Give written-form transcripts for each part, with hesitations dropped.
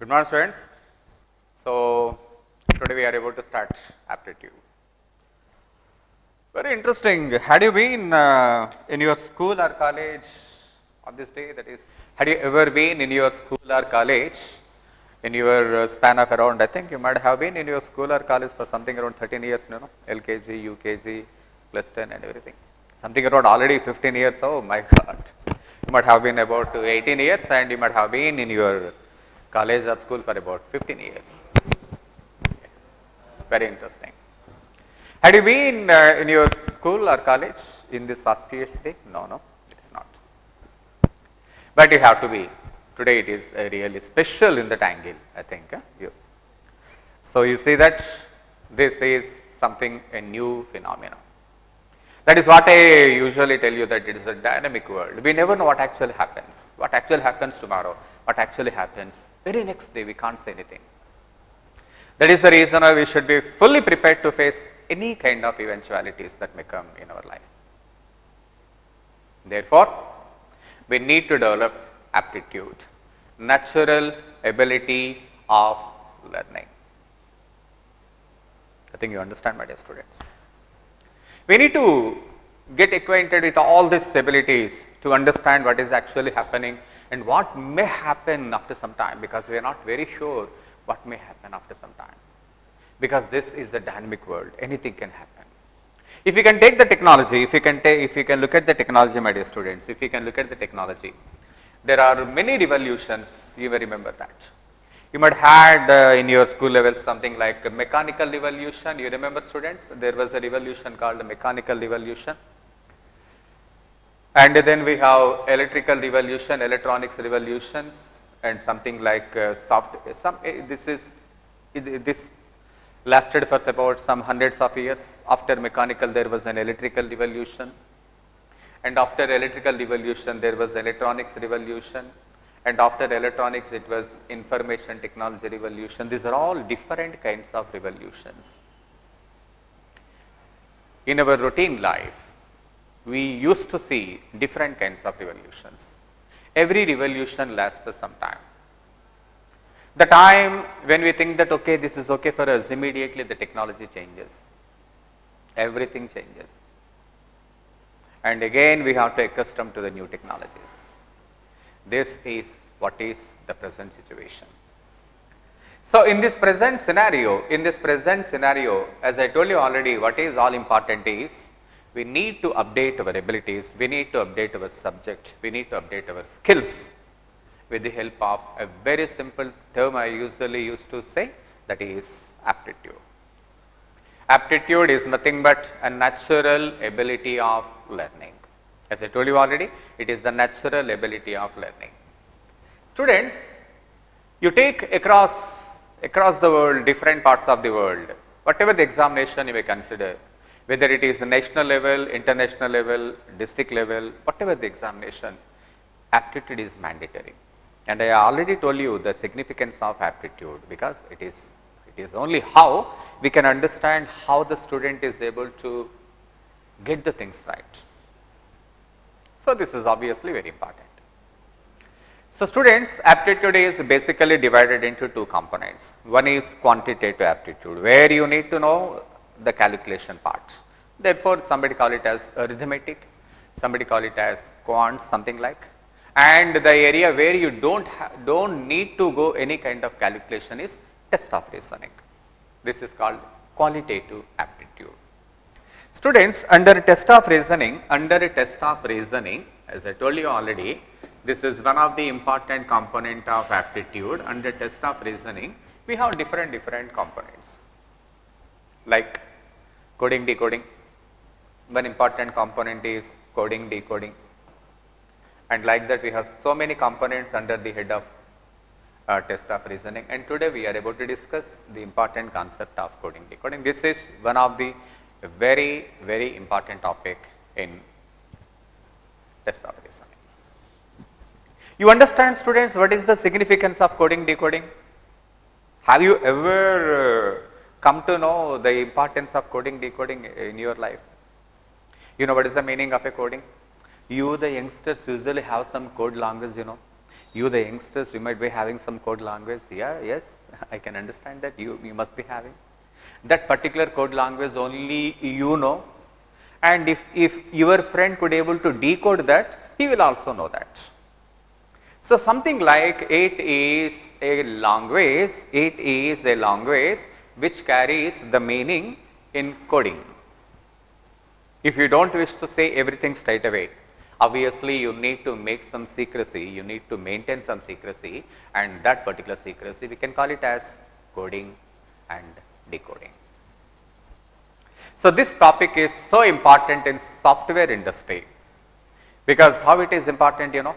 Good morning, students. So, today we are about to start aptitude. Very interesting. Had you been in your school or college on this day? That is, had you ever been in your school or college in your span of around? I think you might have been in your school or college for something around 13 years. LKG, UKG, plus 10, and everything. Something around already 15 years. Oh my God! You might have been about 18 years, and you might have been in your college or school for about 15 years. Very interesting. Had you been in your school or college in this auspicious day? No, it is not. But you have to be. Today it is really special in that angle, I think. So you see that this is something, a new phenomenon. That is what I usually tell you, that it is a dynamic world. We never know what actually happens. What actually happens tomorrow, what actually happens very next day, we can't say anything. That is the reason why we should be fully prepared to face any kind of eventualities that may come in our life. Therefore, we need to develop aptitude, natural ability of learning. I think you understand, my dear students. We need to get acquainted with all these abilities to understand what is actually happening and what may happen after some time, because we are not very sure what may happen after some time. Because this is a dynamic world, anything can happen. If you can take the technology, if you can look at the technology, my dear students, if you can look at the technology, there are many revolutions, you may remember that. You might have had in your school level something like a mechanical revolution. You remember, students, there was a revolution called the mechanical revolution. And then we have electrical revolution, electronics revolutions, and something like this lasted for about some hundreds of years. After mechanical, there was an electrical revolution, and after electrical revolution, there was electronics revolution, and after electronics, it was information technology revolution. These are all different kinds of revolutions. In our routine life, we used to see different kinds of revolutions. Every revolution lasts for some time. The time when we think that, okay, this is okay for us, immediately the technology changes. Everything changes. And again, we have to accustom to the new technologies. This is what is the present situation. So in this present scenario, as I told you already, what is all important is we need to update our abilities, we need to update our subject, we need to update our skills with the help of a very simple term I usually used to say, that is aptitude. Aptitude is nothing but a natural ability of learning. As I told you already, it is the natural ability of learning. Students, you take across the world, different parts of the world, whatever the examination you may consider, whether it is the national level, international level, district level, whatever the examination, aptitude is mandatory. And I already told you the significance of aptitude, because it is only how we can understand how the student is able to get the things right. So this is obviously very important. So students, aptitude is basically divided into two components. One is quantitative aptitude, where you need to know the calculation part. Therefore, somebody call it as arithmetic, somebody call it as quant, something like. And the area where you don't need to go any kind of calculation is test of reasoning. This is called qualitative aptitude. Students, under test of reasoning, as I told you already, this is one of the important component of aptitude. Under test of reasoning, we have different components, like coding, decoding. One important component is coding, decoding. And like that, we have so many components under the head of test of reasoning. And today we are able to discuss the important concept of coding, decoding. This is one of the very, very important topic in test of reasoning. You understand, students, what is the significance of coding, decoding? Have you ever come to know the importance of coding, decoding in your life? You know what is the meaning of a coding? You, the youngsters, usually have some code language, You the youngsters, you might be having some code language. Yeah, yes, I can understand that you must be having. That particular code language only you know, and if your friend could able to decode that, he will also know that. So, something like it is a language which carries the meaning in coding. If you do not wish to say everything straight away, obviously you need to make some secrecy, you need to maintain some secrecy, and that particular secrecy we can call it as coding and decoding. So, this topic is so important in software industry, because how it is important, you know,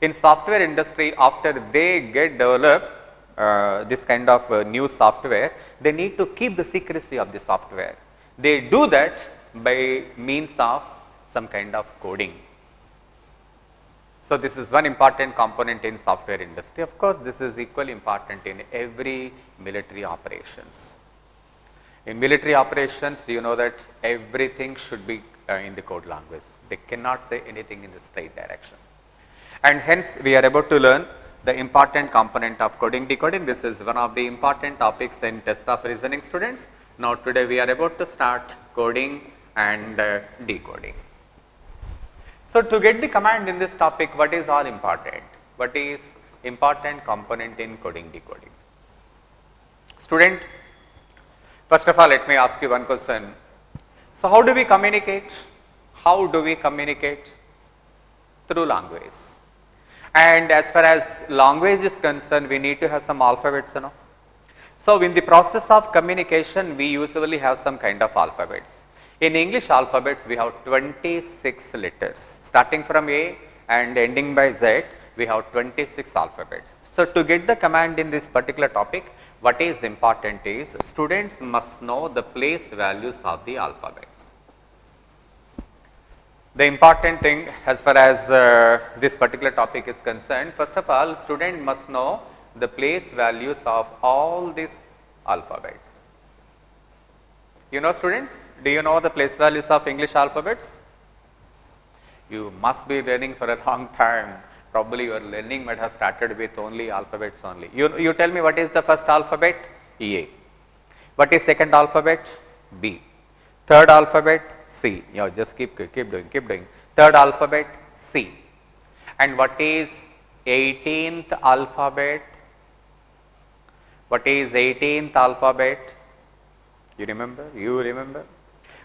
in software industry, after they get developed this kind of new software, they need to keep the secrecy of the software. They do that by means of some kind of coding. So, this is one important component in software industry. Of course, this is equally important in every military operations. In military operations, you know that everything should be in the code language. They cannot say anything in the straight direction. And hence, we are able to learn the important component of coding decoding. This is one of the important topics in test of reasoning, students. Now, today we are about to start coding and decoding. So, to get the command in this topic, what is all important? What is important component in coding decoding? Student, first of all, let me ask you one question. So, how do we communicate? How do we communicate? Through language. And as far as language is concerned, we need to have some alphabets, you know. So, in the process of communication, we usually have some kind of alphabets. In English alphabets, we have 26 letters. Starting from A and ending by Z, we have 26 alphabets. So, to get the command in this particular topic, what is important is students must know the place values of the alphabets. The important thing as far as this particular topic is concerned, first of all, student must know the place values of all these alphabets. You know, students, do you know the place values of English alphabets? You must be learning for a long time. Probably your learning might have started with only alphabets only. You tell me, what is the first alphabet? A. What is second alphabet? B. Third alphabet? C. You know, just keep doing. Third alphabet? C. And what is 18th alphabet? What is 18th alphabet? You remember? You remember?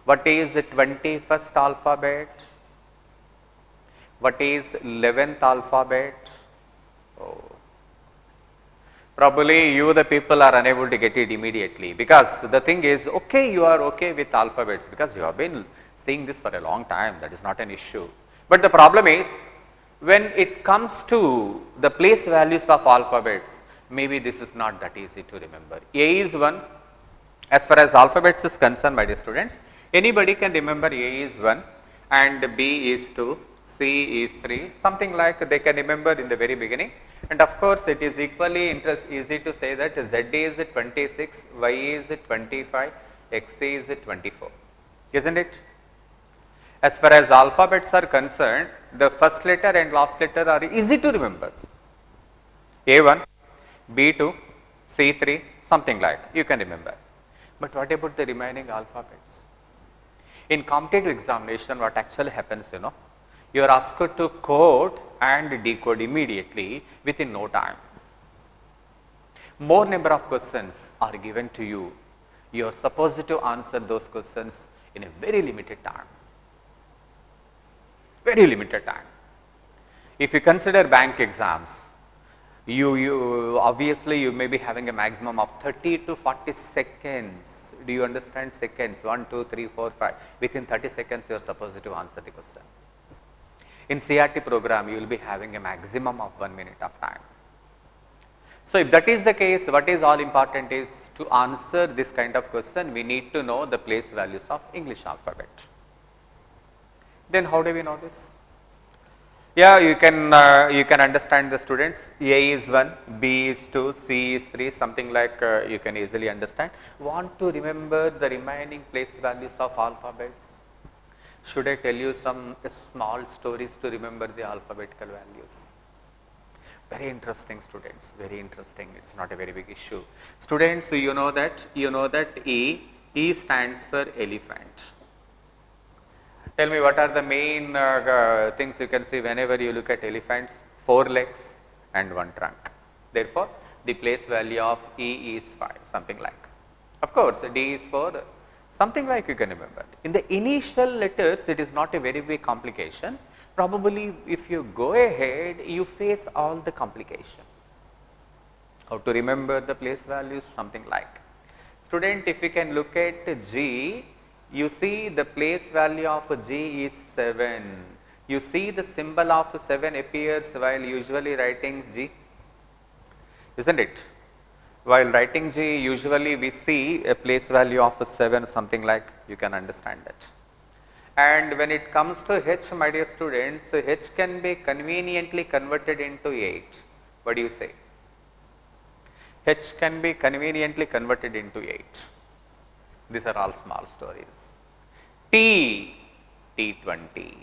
What is the 21st alphabet? What is 11th alphabet? Oh. Probably you the people are unable to get it immediately, because the thing is, okay, you are okay with alphabets because you have been seeing this for a long time, that is not an issue. But the problem is, when it comes to the place values of alphabets, maybe this is not that easy to remember. A is 1, as far as alphabets is concerned, my dear students, anybody can remember A is 1 and B is 2, C is 3, something like they can remember in the very beginning. And of course, it is equally easy to say that Z is 26, Y is 25, X is 24, isn't it? As far as alphabets are concerned, the first letter and last letter are easy to remember. A1, B2, C3, something like you can remember. But what about the remaining alphabets? In competitive examination, what actually happens, you know, you are asked to code and decode immediately within no time. More number of questions are given to you. You are supposed to answer those questions in a very limited time. Very limited time. If you consider bank exams, you obviously you may be having a maximum of 30 to 40 seconds. Do you understand seconds? 1, 2, 3, 4, 5. Within 30 seconds, you are supposed to answer the question. In CRT program, you will be having a maximum of 1 minute of time. So, if that is the case, what is all important is to answer this kind of question, we need to know the place values of English alphabet. Then how do we know this? Yeah, you can understand the students. A is 1, B is 2, C is 3, something like you can easily understand. Want to remember the remaining place values of alphabets? Should I tell you some small stories to remember the alphabetical values? Very interesting, students, very interesting. It's not a very big issue. Students, you know that E stands for elephant. Tell me, what are the main things you can see whenever you look at elephants? 4 legs and 1 trunk. Therefore, the place value of E is 5, something like. Of course, D is 4, something like you can remember. In the initial letters, it is not a very big complication. Probably if you go ahead, you face all the complication. How to remember the place values, something like. Student, if you can look at G, you see the place value of G is 7. You see the symbol of 7 appears while usually writing G, isn't it? While writing G, usually we see a place value of 7, something like, you can understand that. And when it comes to H, my dear students, H can be conveniently converted into 8. What do you say? H can be conveniently converted into 8. These are all small stories. T, T20.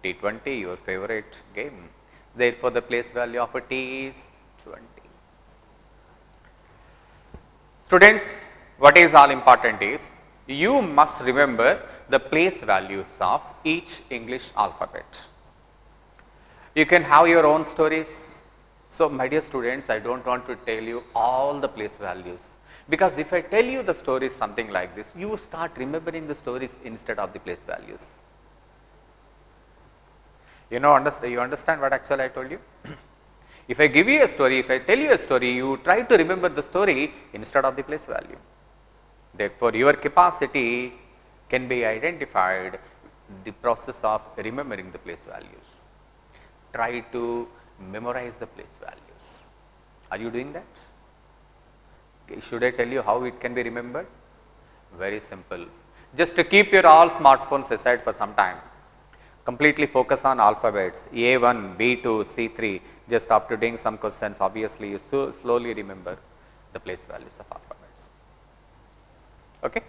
T20, your favorite game. Therefore, the place value of a T is 20. Students, what is all important is, you must remember the place values of each English alphabet. You can have your own stories. So, my dear students, I do not want to tell you all the place values, because if I tell you the stories something like this, you start remembering the stories instead of the place values. You understand what actually I told you? If I give you a story, if I tell you a story, you try to remember the story instead of the place value. Therefore, your capacity can be identified the process of remembering the place values. Try to memorize the place values. Are you doing that? Okay, should I tell you how it can be remembered? Very simple. Just to keep your all smartphones aside for some time. Completely focus on alphabets, A1, B2, C3. Just after doing some questions, obviously you slowly remember the place values of alphabets. Okay.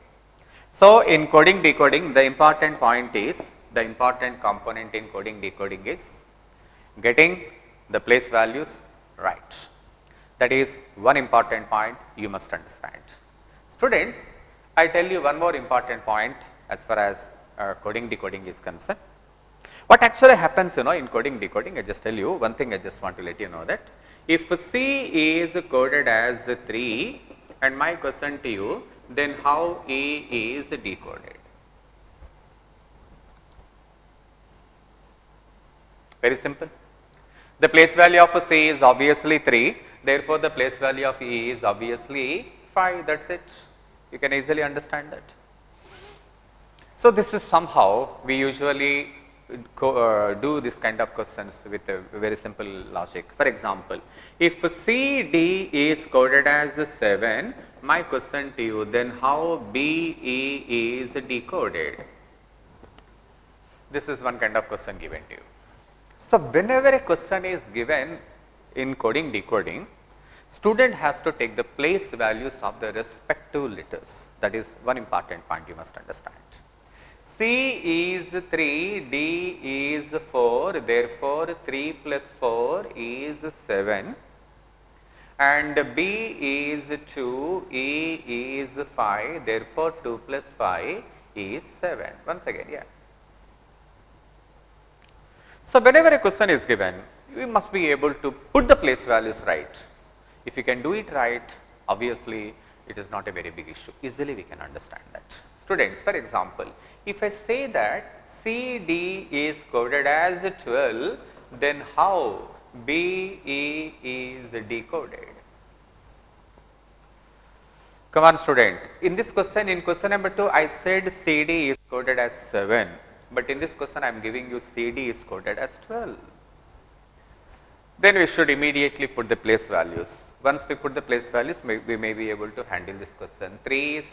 So, in coding decoding, the important point is, the important component in coding decoding is getting the place values right. That is one important point you must understand. Students, I tell you one more important point as far as coding decoding is concerned. What actually happens, in coding decoding, I just tell you one thing. I just want to let you know that if C is coded as 3 and my question to you, then how E is decoded? Very simple. The place value of C is obviously 3, therefore, the place value of E is obviously 5, that is it. You can easily understand that. So, this is somehow we usually do this kind of questions with a very simple logic. For example, if CD is coded as 7, my question to you, then how BE is decoded? This is one kind of question given to you. So, whenever a question is given in coding decoding, student has to take the place values of the respective letters. That is one important point you must understand. C is 3, D is 4, therefore 3 plus 4 is 7, and B is 2, E is 5, therefore 2 plus 5 is 7. Once again, yeah. So, whenever a question is given, we must be able to put the place values right. If you can do it right, obviously it is not a very big issue. Easily we can understand that. Students, for example, if I say that CD is coded as 12, then how BE is decoded? Come on, student. In this question, in question number 2, I said CD is coded as 7, but in this question I am giving you CD is coded as 12. Then we should immediately put the place values. Once we put the place values, we may be able to handle this question. 3 is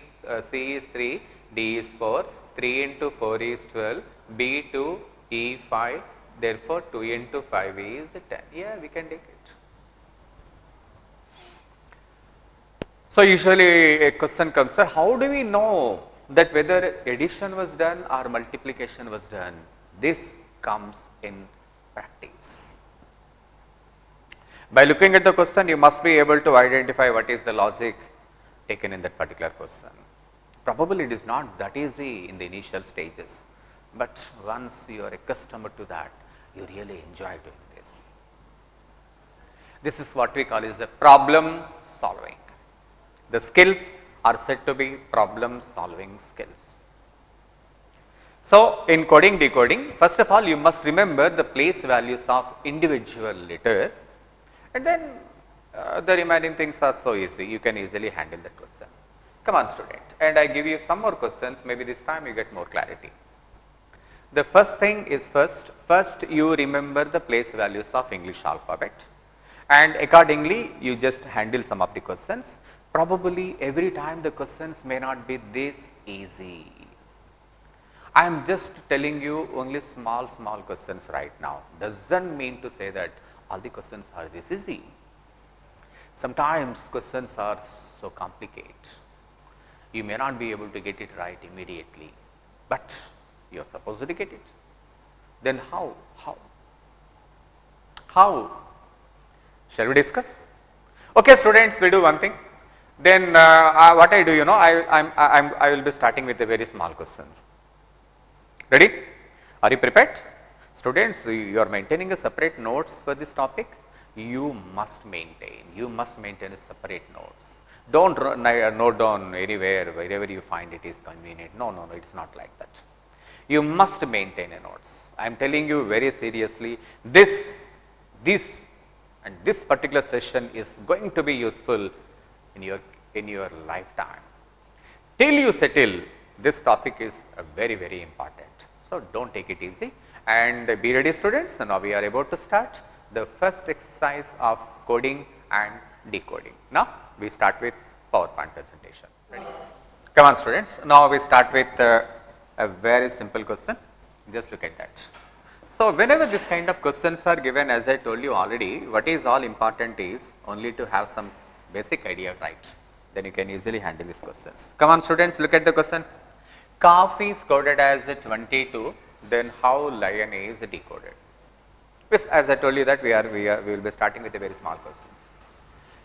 C is 3, D is 4, 3 into 4 is 12, B 2, E 5, therefore 2 into 5 is 10. Yeah, we can take it. So, usually a question comes, sir, how do we know that whether addition was done or multiplication was done? This comes in practice. By looking at the question, you must be able to identify what is the logic taken in that particular question. Probably it is not that easy in the initial stages, but once you are accustomed to that, you really enjoy doing this. This is what we call is the problem solving. The skills are said to be problem solving skills. So, in coding decoding, first of all you must remember the place values of individual letter, and then the remaining things are so easy, you can easily handle that question. Come on student, and I give you some more questions, maybe this time you get more clarity. The first thing is first you remember the place values of English alphabet, and accordingly you just handle some of the questions. Probably every time the questions may not be this easy. I am just telling you only small questions right now, doesn't mean to say that all the questions are this easy. Sometimes questions are so complicated, you may not be able to get it right immediately, but you are supposed to get it. Then how? Shall we discuss? Okay students, we do one thing. Then what I do, you know, I will be starting with the very small questions. Ready? Are you prepared? Students, you are maintaining a separate notes for this topic. You must maintain a separate notes. Don't note down anywhere, wherever you find it is convenient. No, it is not like that. You must maintain a notes. I am telling you very seriously, this particular session is going to be useful in your lifetime. Till you settle, this topic is very important. So don't take it easy and be ready students. So now we are about to start the first exercise of coding and decoding. Now we start with PowerPoint presentation. Ready? Come on students, now we start with a very simple question. Just look at that. So whenever this kind of questions are given, as I told you already, what is all important is only to have some basic idea right. Then you can easily handle these questions. Come on students, look at the question. Coffee is coded as 22, then how lion is decoded? Yes, as I told you that we will be starting with a very small questions.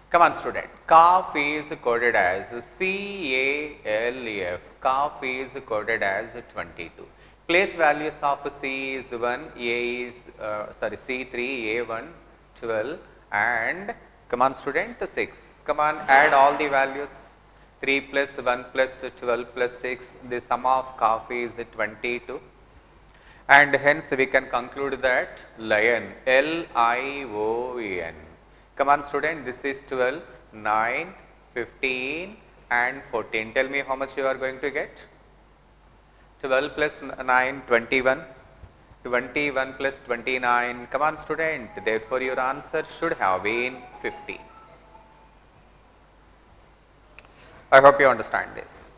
Come on student, coffee is coded as CALF, coffee is coded as 22. Place values of C is 1, C3, A1, 12 and come on student 6. Come on, add all the values. 3 plus 1 plus 12 plus 6, the sum of coffee is 22 and hence we can conclude that lion, L-I-O-N. Come on student, this is 12, 9, 15 and 14. Tell me how much you are going to get? 12 plus 9, 21, 21 plus 29. Come on student, therefore your answer should have been 15. I hope you understand this.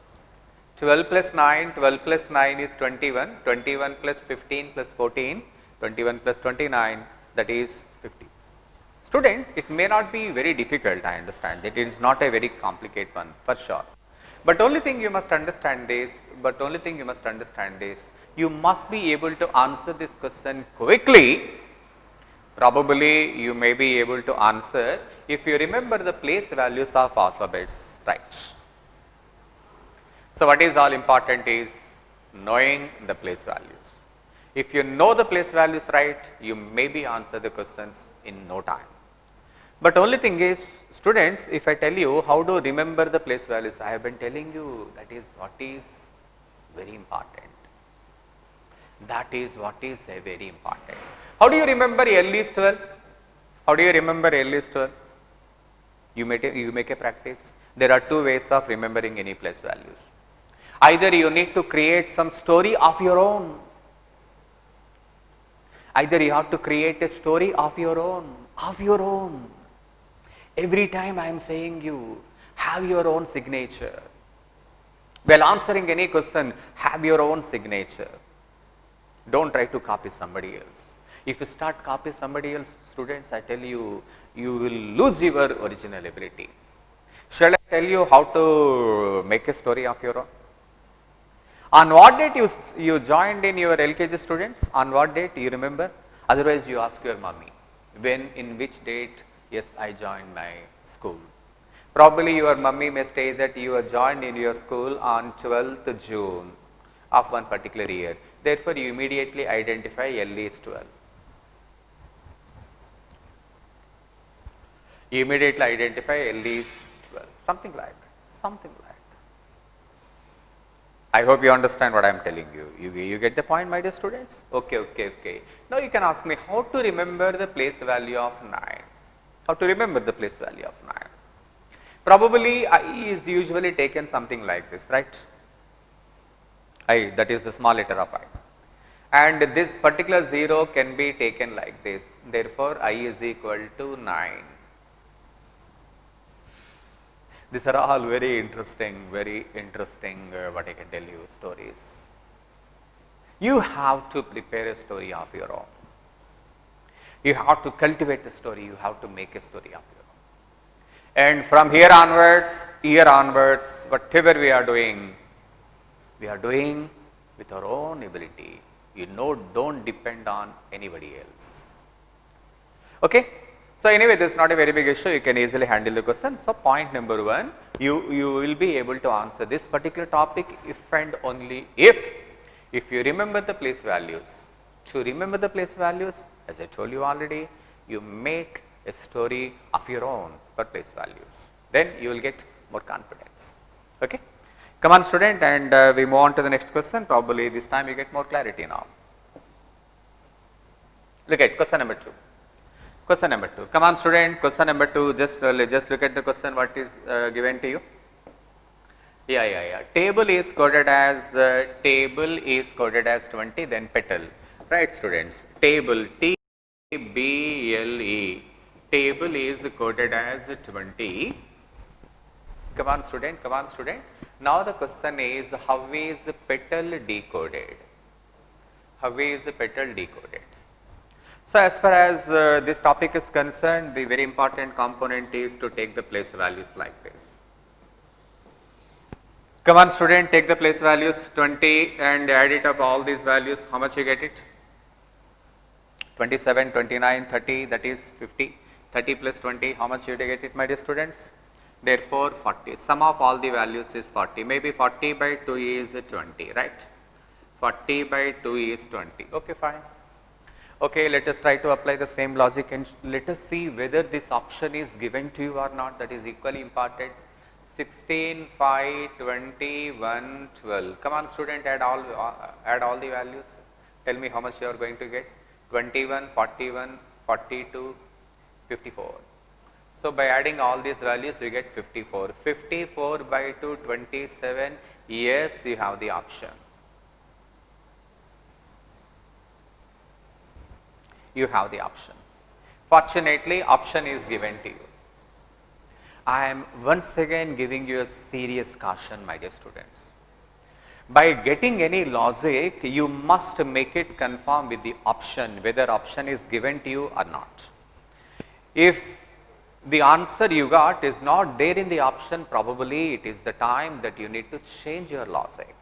12 plus 9 is 21, 21 plus 15 plus 14, 21 plus 29, that is 50. Student, it may not be very difficult, I understand that it is not a very complicated one for sure. But only thing you must understand this, you must be able to answer this question quickly. Probably you may be able to answer if you remember the place values of alphabets right. So what is all important is knowing the place values. If you know the place values right, you maybe answer the questions in no time. But only thing is students, if I tell you how to remember the place values, I have been telling you that is what is very important. That is what is very important. How do you remember L is 12? How do you remember L is 12? You make a practice. There are two ways of remembering any place values. Either you need to create some story of your own. Either you have to create a story of your own. Every time I am saying you, have your own signature. While answering any question, have your own signature. Don't try to copy somebody else. If you start copy somebody else, students, I tell you, you will lose your original ability. Shall I tell you how to make a story of your own? On what date you joined in your LKG students? On what date you remember? Otherwise you ask your mommy, when, in which date Yes, I joined my school. Probably your mummy may say that you are joined in your school on 12th June of one particular year. Therefore, you immediately identify L is 12. You immediately identify L is 12, something like. I hope you understand what I am telling you. You get the point, my dear students? Okay. Now you can ask me how to remember the place value of 9. How to remember the place value of 9? Probably I is usually taken something like this, right? I, that is the small letter of I. And this particular 0 can be taken like this. Therefore, I is equal to 9. These are all very interesting, what I can tell you, stories. You have to prepare a story of your own. You have to cultivate a story, you have to make a story of your own. And from here onwards, whatever we are doing with our own ability. You know, don't depend on anybody else. Okay? So anyway, this is not a very big issue, you can easily handle the question. So point number 1, you will be able to answer this particular topic if and only if you remember the place values. To remember the place values, as I told you already, you make a story of your own for place values. Then you will get more confidence. Okay? Come on student, and we move on to the next question. Probably this time you get more clarity now. Look at question number 2. Question number 2. Come on student, question number 2, just look at the question what is given to you. Yeah. Table is coded as 20, then petal. Right students, table, T-B-L-E, table is coded as 20. Come on student. Now the question is, how is petal decoded? So as far as this topic is concerned, the very important component is to take the place values like this. Come on student, take the place values 20 and add it up all these values. How much you get it? 27, 29, 30, that is 50. 30 plus 20, how much you get it, my dear students? Therefore 40. Sum of all the values is 40. Maybe 40 by 2 is 20, right? 40 by 2 is 20. Okay, fine. Okay, let us try to apply the same logic and let us see whether this option is given to you or not. That is equally important. 16, 5, 21, 12. Come on student, add all the values. Tell me how much you are going to get. 21, 41, 42, 54. So by adding all these values you get 54. 54 by 2, 27. Yes, you have the option. You have the option. Fortunately, option is given to you. I am once again giving you a serious caution, my dear students. By getting any logic, you must make it conform with the option, whether option is given to you or not. If the answer you got is not there in the option, probably it is the time that you need to change your logic.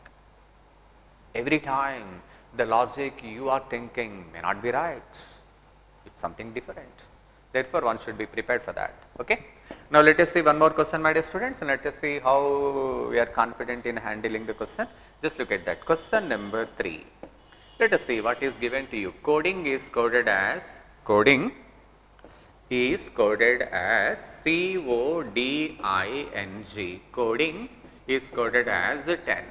Every time the logic you are thinking may not be right. It's something different. Therefore, one should be prepared for that. Okay. Now, let us see one more question, my dear students, and let us see how we are confident in handling the question. Just look at that. Question number 3. Let us see what is given to you. Coding is coded as C-O-D-I-N-G. Coding is coded as 10.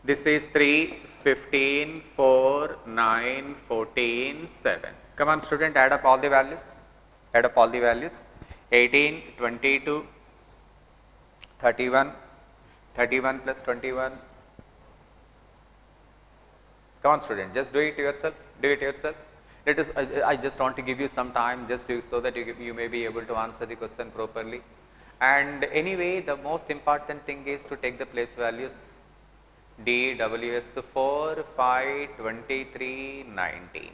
This is 3, 15, 4, 9, 14, 7. Come on student, add up all the values. 18, 22, 31, 31 plus 21. Come on student, just do it yourself. Let us, I just want to give you some time just so that you may be able to answer the question properly. And anyway, the most important thing is to take the place values. D, W, S, 4, 5, 23, 19.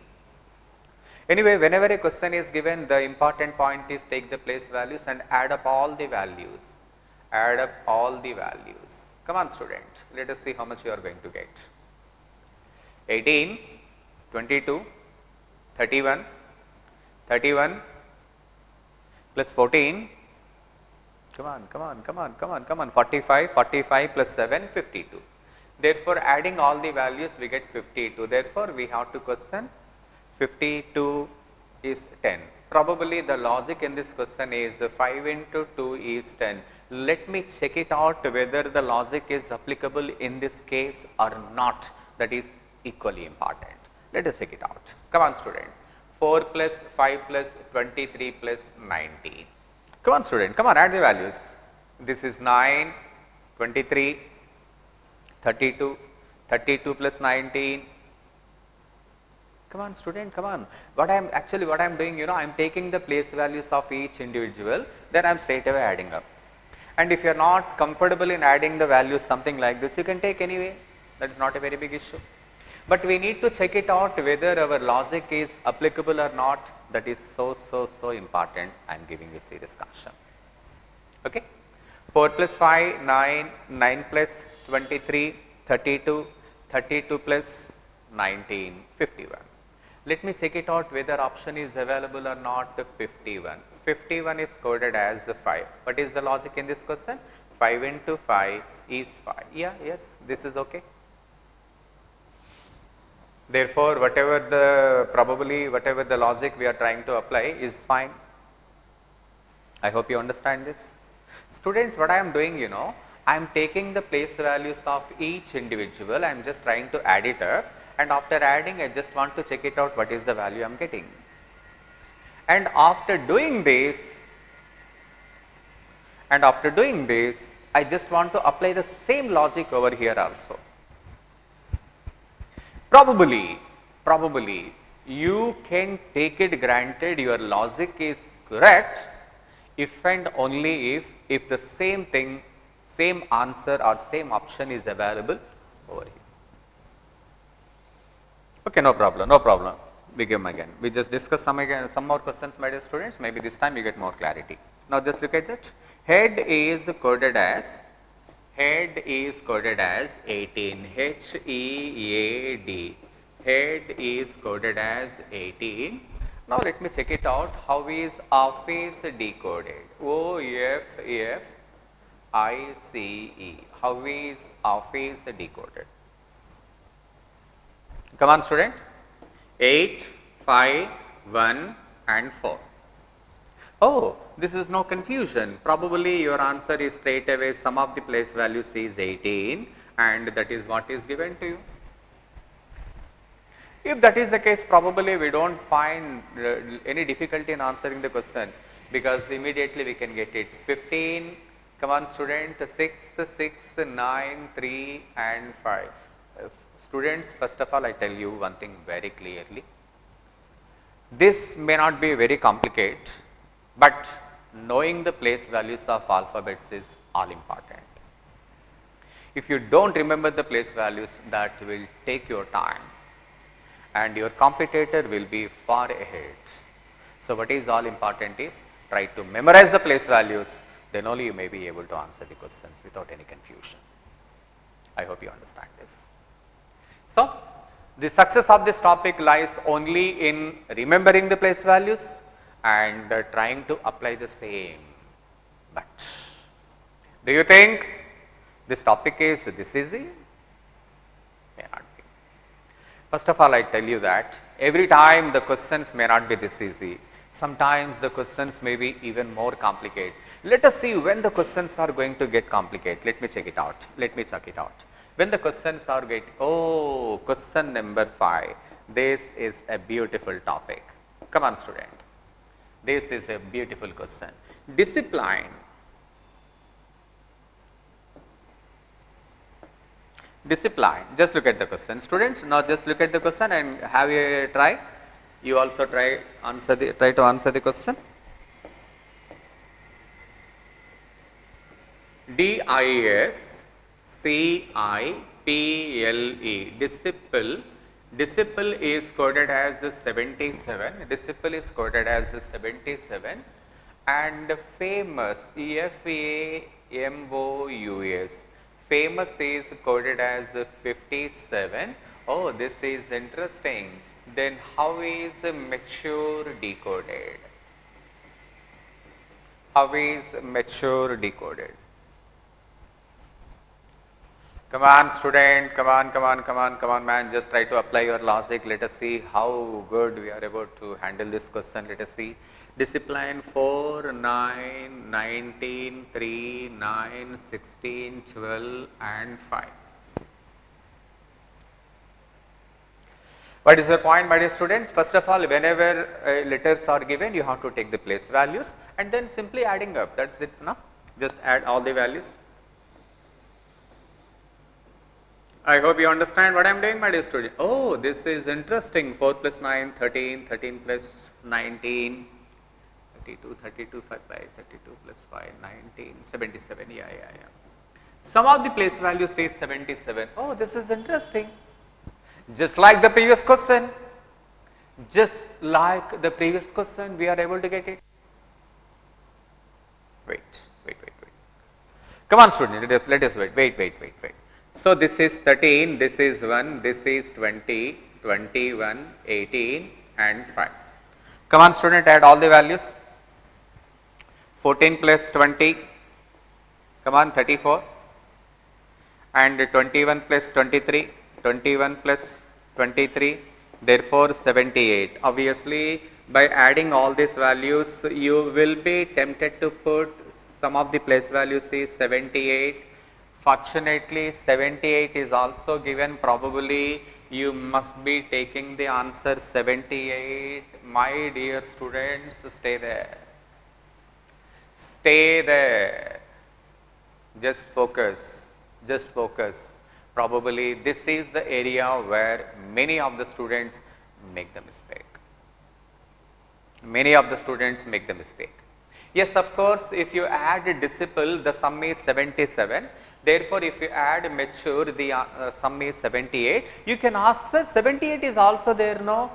Anyway, whenever a question is given, the important point is take the place values and add up all the values. Come on student, let us see how much you are going to get. 18, 22, 31, plus 14, come on, come on, come on, come on, come on, 45, 45 plus 7, 52. Therefore, adding all the values we get 52. Therefore, we have to question 52 is 10. Probably the logic in this question is 5 into 2 is 10. Let me check it out whether the logic is applicable in this case or not. That is equally important. Let us check it out. Come on, student. 4 plus 5 plus 23 plus 19. Come on, student. Come on, add the values. This is 9, 23, 32, 32 plus 19. Come on, student, come on. What I am doing, I am taking the place values of each individual, then I am straight away adding up. And if you are not comfortable in adding the values something like this, you can take anyway. That is not a very big issue. But we need to check it out whether our logic is applicable or not. That is so important. I am giving you serious caution. Okay. 4 plus 5, 9, 9 plus 23, 32, 32 plus 19, 51. Let me check it out whether option is available or not. 51. 51 is coded as 5. What is the logic in this question? 5 into 5 is 5. Yeah, yes, this is okay. Therefore, whatever the logic we are trying to apply is fine. I hope you understand this. Students, what I am doing, I am taking the place values of each individual. I am just trying to add it up, and after adding, I just want to check it out what is the value I am getting. And after doing this, I just want to apply the same logic over here also. Probably you can take it granted your logic is correct if and only if the same thing, same answer or same option is available over here. Okay, no problem. We give them again. We just discuss some more questions, my dear students. Maybe this time you get more clarity. Now just look at that. Head is coded as 18. HEAD. Head is coded as 18. Now let me check it out. How is office decoded? OFFICE. How is office decoded? Come on, student. 8, 5, 1 and 4. Oh, this is no confusion. Probably your answer is straight away sum of the place values is 18, and that is what is given to you. If that is the case, probably we don't find any difficulty in answering the question, because immediately we can get it. 15, come on student, 6, 6, 9, 3 and 5. Students, first of all, I tell you one thing very clearly. This may not be very complicated, but knowing the place values of alphabets is all important. If you don't remember the place values, that will take your time and your competitor will be far ahead. So what is all important is try to memorize the place values, then only you may be able to answer the questions without any confusion. I hope you understand this. So the success of this topic lies only in remembering the place values and trying to apply the same. But do you think this topic is this easy? May not be. First of all, I tell you that every time the questions may not be this easy. Sometimes the questions may be even more complicated. Let us see when the questions are going to get complicated. Let me check it out. When the questions are question number 5. This is a beautiful topic. Come on, student. This is a beautiful question. Discipline. Just look at the question. Students, now just look at the question and have a try. You also try to answer the question. DISCIPLE. Disciple is coded as 77. And famous, FAMOUS. Famous is coded as 57. Oh, this is interesting. Then how is mature decoded? How is mature decoded? Come on student, come on man, just try to apply your logic. Let us see how good we are able to handle this question. Let us see. Discipline 4, 9, 19, 3, 9, 16, 12 and 5. What is your point, my dear students? First of all, whenever letters are given, you have to take the place values and then simply adding up. That's it, no? Just add all the values. I hope you understand what I am doing, my dear student. Oh, this is interesting. 4 plus 9, 13, 13 plus 19, 32, 32, 5, 32 plus 5, 19, 77. Yeah. Some of the place value says 77. Oh, this is interesting. Just like the previous question, we are able to get it. Wait. Come on student, let us wait. So this is 13, this is 1, this is 20, 21, 18 and 5. Come on student, add all the values. 14 plus 20, come on 34, and 21 plus 23, 21 plus 23, therefore 78. Obviously, by adding all these values, you will be tempted to put some of the place values is 78. Fortunately, 78 is also given. Probably you must be taking the answer 78. My dear students, stay there. Stay there. Just focus. Probably this is the area where many of the students make the mistake. Yes, of course, if you add disciple, the sum is 77. Therefore, if you add mature, the sum is 78. You can ask, sir, 78 is also there, no?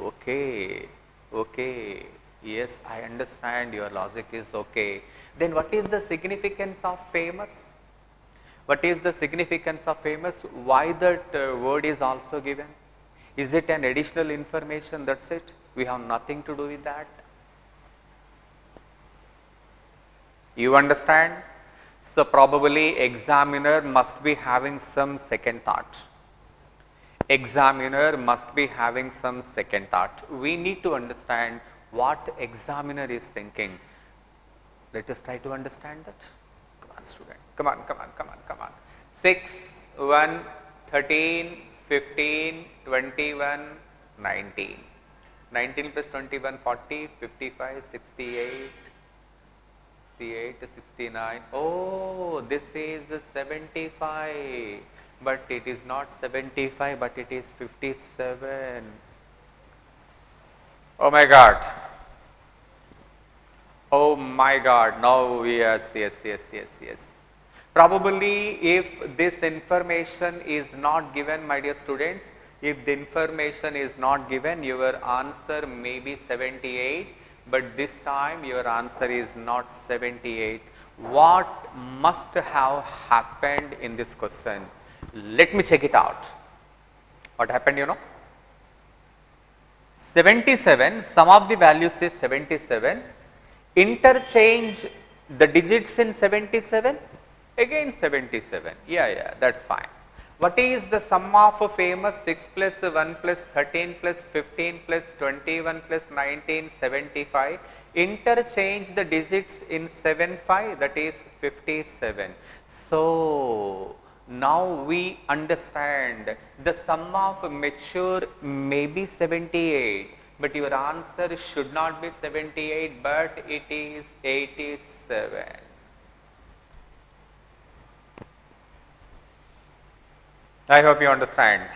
Okay. Yes, I understand your logic is okay. Then what is the significance of famous? Why that word is also given? Is it an additional information? That's it. We have nothing to do with that. You understand? So probably examiner must be having some second thought. We need to understand what examiner is thinking. Let us try to understand that. Come on student. Come on. 6, 1, 13, 15, 21, 19. 19 plus 21, 40, 55, 68. 69. Oh, this is 75, but it is not 75, but it is 57. Oh my God. Now, yes. Probably if this information is not given, my dear students, if the information is not given, your answer may be 78. But this time your answer is not 78. What must have happened in this question? Let me check it out. What happened, 77, some of the values is 77. Interchange the digits in 77, again 77. Yeah, that's fine. What is the sum of famous? 6 plus 1 plus 13 plus 15 plus 21 plus 19, 75. Interchange the digits in 75, that is 57. So, now we understand the sum of mature may be 78, but your answer should not be 78, but it is 87. I hope you understand.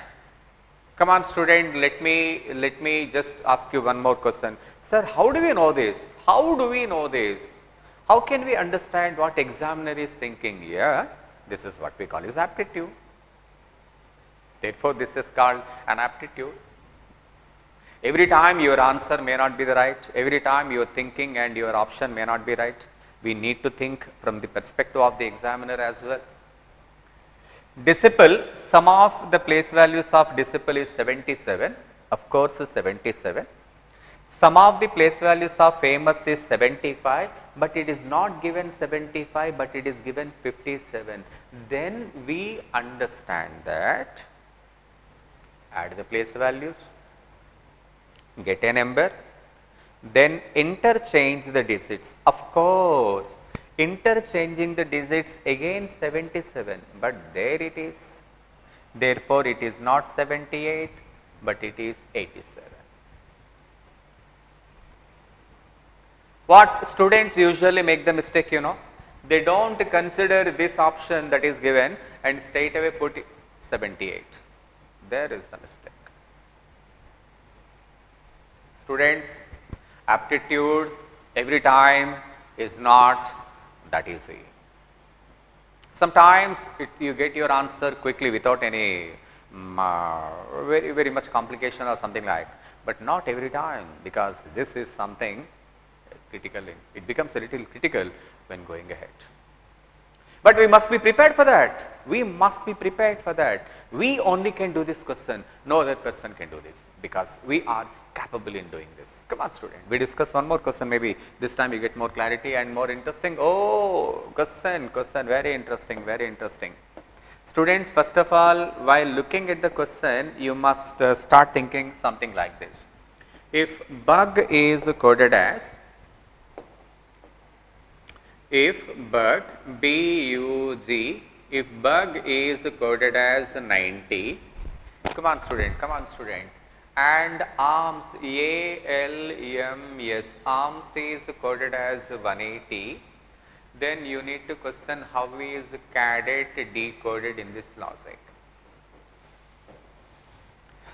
Come on student, let me just ask you one more question. Sir, how do we know this? How can we understand what examiner is thinking? Yeah, this is what we call as aptitude. Therefore, this is called an aptitude. Every time your answer may not be the right, every time your thinking and your option may not be right. We need to think from the perspective of the examiner as well. Disciple, sum of the place values of disciple is 77, of course 77. Some of the place values of famous is 75, but it is not given 75, but it is given 57. Then we understand that add the place values, get a number, then interchange the digits. Of course, interchanging the digits again 77, but there it is. Therefore, it is not 78, but it is 87. What students usually make the mistake, they don't consider this option that is given and straight away put 78. There is the mistake. Students, aptitude every time is not that easy. Sometimes you get your answer quickly without any very much complication or something like, but not every time, because this is something critical. It becomes a little critical when going ahead. But we must be prepared for that. We must be prepared for that. We only can do this question. No other person can do this, because we are capable in doing this. Come on, student. We discuss one more question. Maybe this time you get more clarity and more interesting. Oh, question, very interesting, very interesting. Students, first of all, while looking at the question, you must start thinking something like this. If bug is coded as, if bug, B-U-G, if bug is coded as 90, come on student, and arms, A-L-M-S, arms is coded as 180, then you need to question how is cadet decoded in this logic.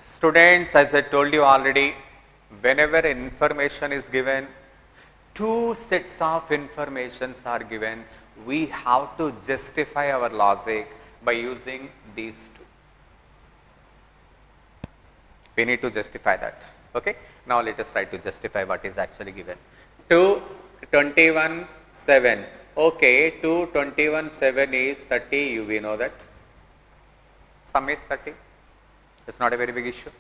Students, as I told you already, whenever information is given, two sets of informations are given, we have to justify our logic by using these two. We need to justify that. Okay. Now let us try to justify what is actually given. 2, 21, 7. Okay, 2, 21, 7 is 30. We know that. Sum is 30. It's not a very big issue.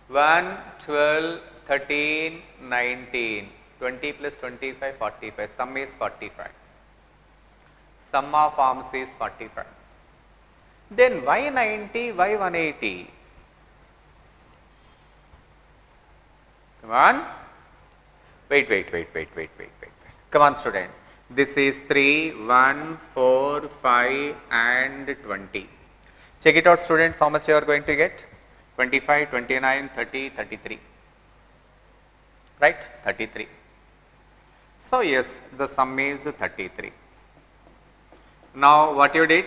1, 12, 13, 19. 20 plus 25, 45. Sum is 45. Sum of arms is 45. Then why 90, why 180? Come on. Wait. Come on, student. This is 3, 1, 4, 5 and 20. Check it out, students, how much you are going to get? 25, 29, 30, 33. Right? 33. So, yes, the sum is 33. Now, what you did?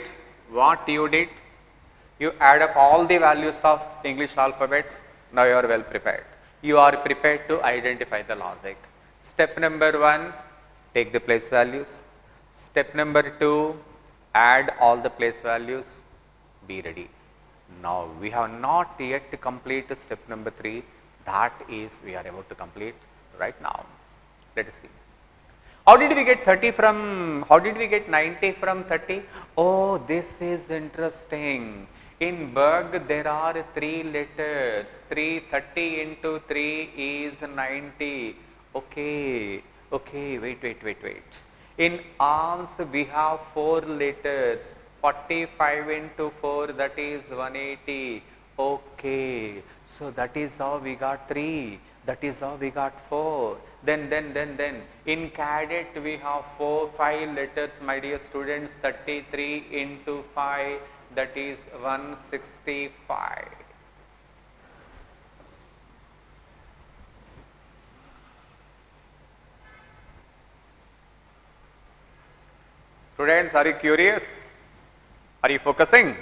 You add up all the values of English alphabets. Now, you are well prepared. You are prepared to identify the logic. Step number 1, take the place values. Step number 2, add all the place values. Be ready. Now, we have not yet completed step number 3. That is, we are about to complete right now. Let us see. How did we get 90 from 30? Oh, this is interesting. In bug, there are 3 letters. 30 into 3 is 90. Okay, wait. In arms, we have 4 letters. 45 into 4, that is 180. Okay, so that is how we got 3. That is how we got 4. Then in cadet we have 5 letters, my dear students. 33 into 5, that is 165. Students, are you curious? Are you focusing?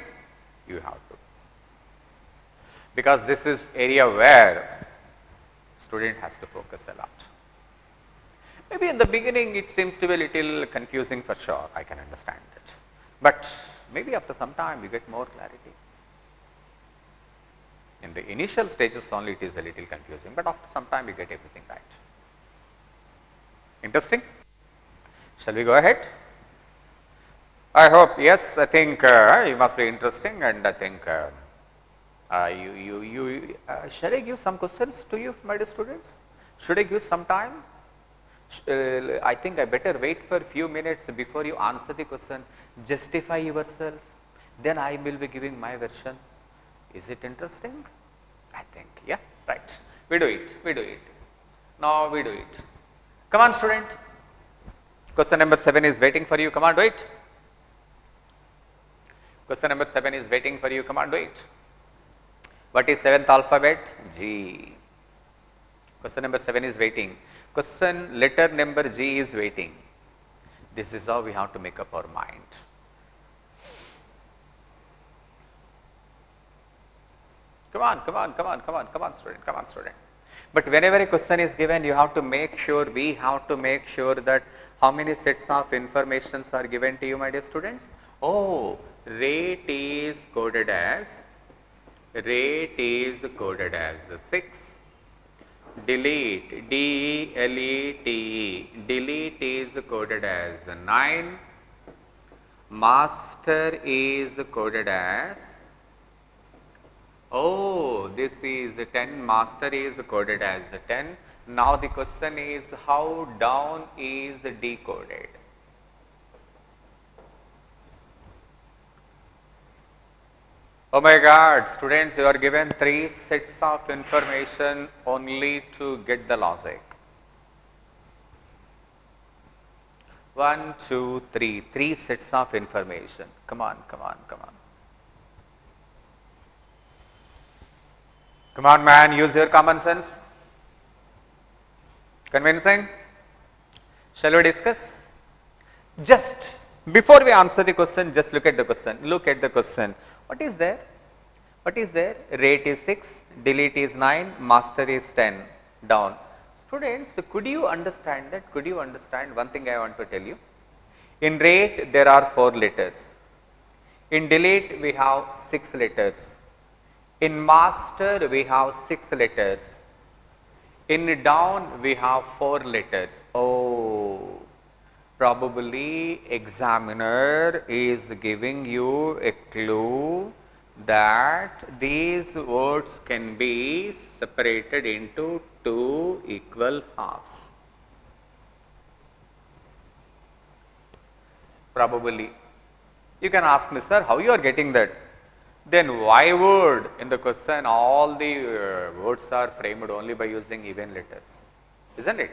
You have to. Because this is area where student has to focus a lot. Maybe in the beginning it seems to be a little confusing for sure, I can understand it. But maybe after some time you get more clarity. In the initial stages only it is a little confusing, but after some time you get everything right. Interesting? Shall we go ahead? I hope, yes, I think it must be interesting, and I think Shall I give some questions to you, my dear students? Should I give some time? I think I better wait for a few minutes before you answer the question. Justify yourself. Then I will be giving my version. Is it interesting? I think, yeah, right. We do it. We do it. Now we do it. Come on, student. Question number 7 is waiting for you. Come on, do it. Question number 7 is waiting for you. Come on, do it. What is 7th alphabet? G. Question number 7 is waiting. Question letter number G is waiting. This is how we have to make up our mind. Come on, come on, come on, come on, come on, student, come on, student. But whenever a question is given, you have to make sure, we have to make sure that how many sets of informations are given to you, my dear students. Oh, rate is coded as 6. Delete, D-E-L-E-T-E, delete is coded as 9. Master is coded as, oh, this is 10, master is coded as 10. Now the question is how down is decoded. Oh my God, students, you are given 3 sets of information only to get the logic. 1, 2, 3, 3 sets of information. Come on, come on, come on. Come on, man, use your common sense. Convincing? Shall we discuss? Just before we answer the question, just look at the question. Look at the question. What is there? What is there? Rate is 6, delete is 9, master is 10, down. Students, could you understand that? Could you understand one thing I want to tell you? In rate, there are 4 letters. In delete, we have 6 letters. In master, we have 6 letters. In down, we have 4 letters. Oh, probably examiner is giving you a clue that these words can be separated into 2 equal halves. Probably. You can ask me, sir, how you are getting that? Then why would in the question all the words are framed only by using even letters, isn't it?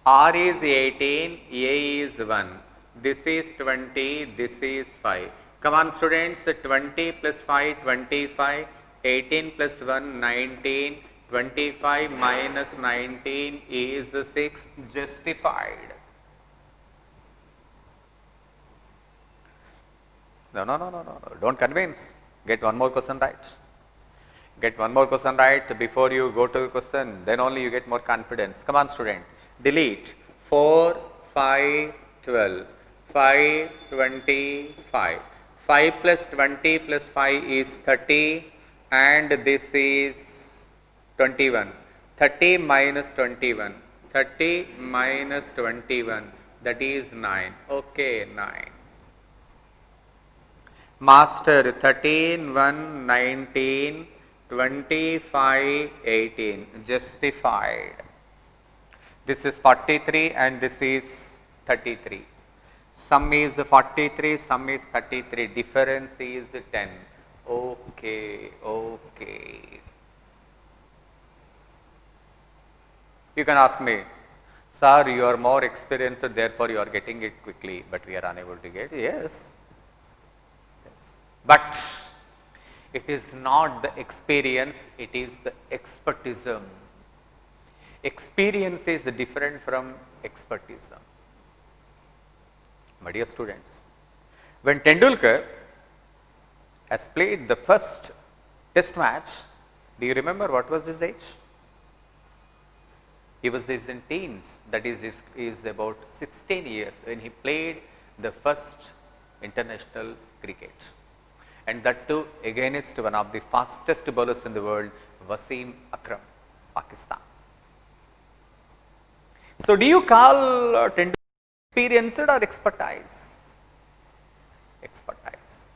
R is 18, A is 1, this is 20, this is 5. Come on students, 20 plus 5, 25, 18 plus 1, 19, 25 minus 19 is 6, justified. No, don't convince. Get one more question right. Get one more question right before you go to the question, then only you get more confidence. Come on student, delete 4, 5, 12, 5, 25. 5 plus 20 plus 5 is 30 and this is 21. 30 minus 21, 30 minus 21, that is 9. Okay, 9. Master 13, 1, 19, 25, 18, justified. This is 43 and this is 33. Sum is 43, sum is 33, difference is 10. Okay, okay. You can ask me, sir, you are more experienced, therefore you are getting it quickly, but we are unable to get it. Yes. But it is not the experience, it is the expertism. Experience is different from expertism. My dear students, when Tendulkar has played the first test match, do you remember what was his age? He was in teens, that is about 16 years when he played the first international cricket. And that too against one of the fastest bowlers in the world, Wasim Akram, Pakistan. So do you call Tendulkar experienced or expertise? Expertise.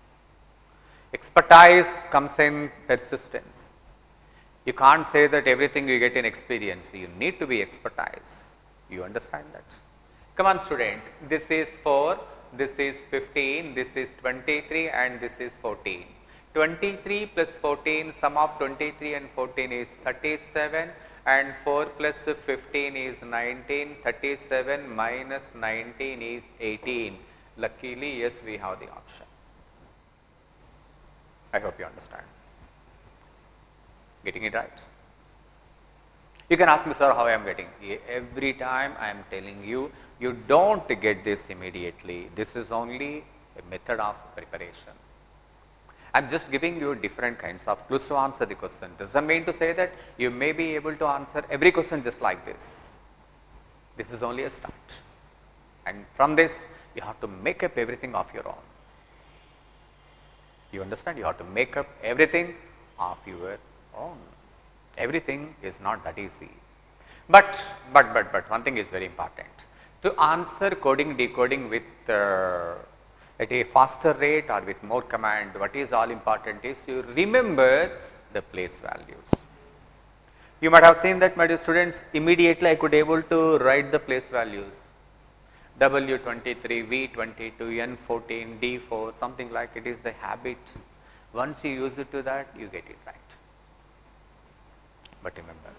Expertise comes in persistence. You can't say that everything you get in experience. You need to be expertise. You understand that? Come on student, this is 4, this is 15, this is 23 and this is 14. 23 plus 14, sum of 23 and 14 is 37 and 4 plus 15 is 19, 37 minus 19 is 18. Luckily, yes, we have the option. I hope you understand. Getting it right? You can ask me, sir, how I am getting. Every time I am telling you, you don't get this immediately. This is only a method of preparation. I am just giving you different kinds of clues to answer the question. Doesn't mean to say that you may be able to answer every question just like this. This is only a start. And from this, you have to make up everything of your own. You understand? You have to make up everything of your own. Everything is not that easy. But one thing is very important. To answer coding, decoding with at a faster rate or with more command, what is all important is you remember the place values. You might have seen that, my dear students, immediately I could able to write the place values. W23, V22, N14, D4, something like it is the habit. Once you use it to that, you get it right. But remember,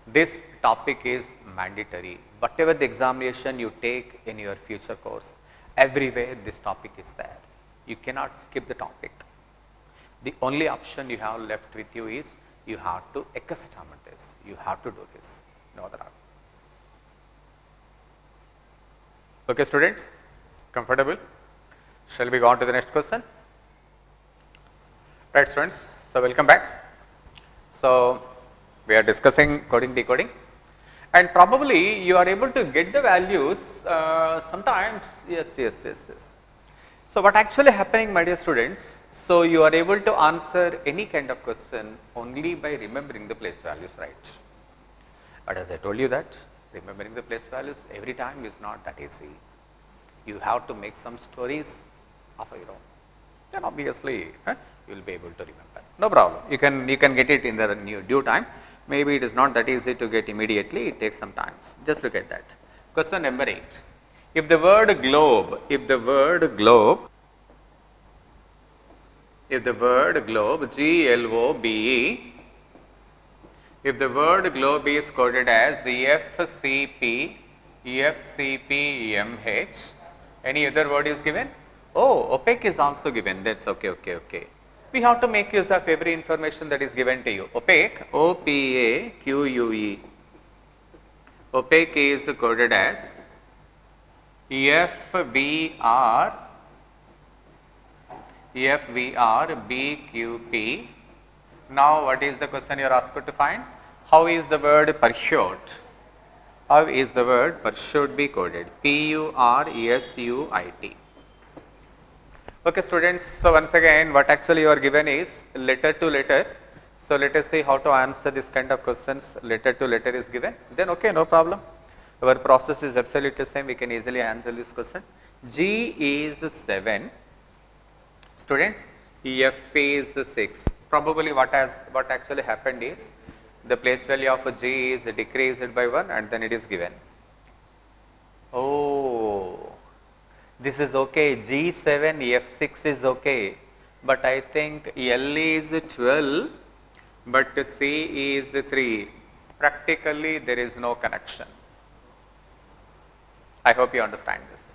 this topic is mandatory. Whatever the examination you take in your future course, everywhere this topic is there. You cannot skip the topic. The only option you have left with you is you have to accustom this. You have to do this. No other option. Okay, students, comfortable? Shall we go on to the next question? Right, students. So, welcome back. So, we are discussing coding, decoding, and probably you are able to get the values sometimes. Yes. So, what actually happening, my dear students? So, you are able to answer any kind of question only by remembering the place values, right? But as I told you that remembering the place values every time is not that easy. You have to make some stories of your own. Then obviously you will be able to remember. No problem. You can get it in the due time. Maybe it is not that easy to get immediately. It takes some time. Just look at that. Question number 8. If the word globe, G-L-O-B-E, if the word globe is coded as FCP-MH, any other word is given? Oh, opaque is also given. That's okay. We have to make use of every information that is given to you. Opaque, O-P-A-Q-U-E. Opaque is coded as FVR-BQP. Now, what is the question you are asked to find? How is the word pursuit? How is the word pursuit be coded? P-U-R-S-U-I-T. Okay, students. So, once again, what actually you are given is letter to letter. So, let us see how to answer this kind of questions. Letter to letter is given. Then, okay, no problem. Our process is absolutely same. We can easily answer this question. G is 7. Students, F is 6. Probably what actually happened is the place value of G is decreased by 1 and then it is given. Oh, this is okay. G7, F6 is okay, but I think L is 12, but C is 3. Practically, there is no connection. I hope you understand this.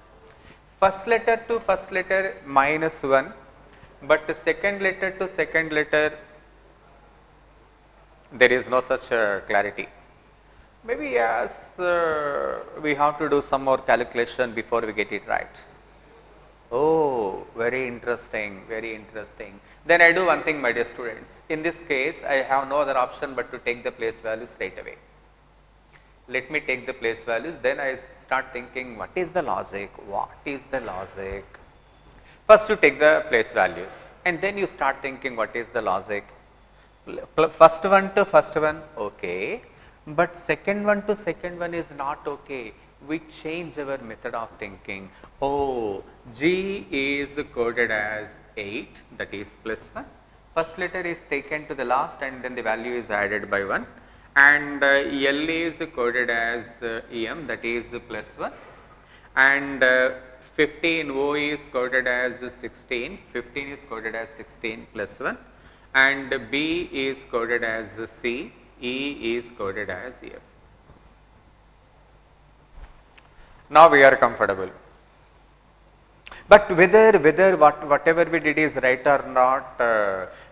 First letter to first letter minus 1, but second letter to second letter, there is no such clarity. Maybe yes, we have to do some more calculation before we get it right. Oh, very interesting. Then I do one thing, my dear students. In this case, I have no other option but to take the place values straight away. Let me take the place values, then I start thinking what is the logic? First you take the place values and then you start thinking what is the logic. First one to first one, okay, but second one to second one is not okay. we change our method of thinking. Oh, G is coded as 8, that is plus 1. First letter is taken to the last and then the value is added by 1, and L is coded as M, that is plus 1, and 15 O is coded as 16, 15 is coded as 16 plus 1, and B is coded as C, E is coded as F. Now we are comfortable. But whether whatever we did is right or not,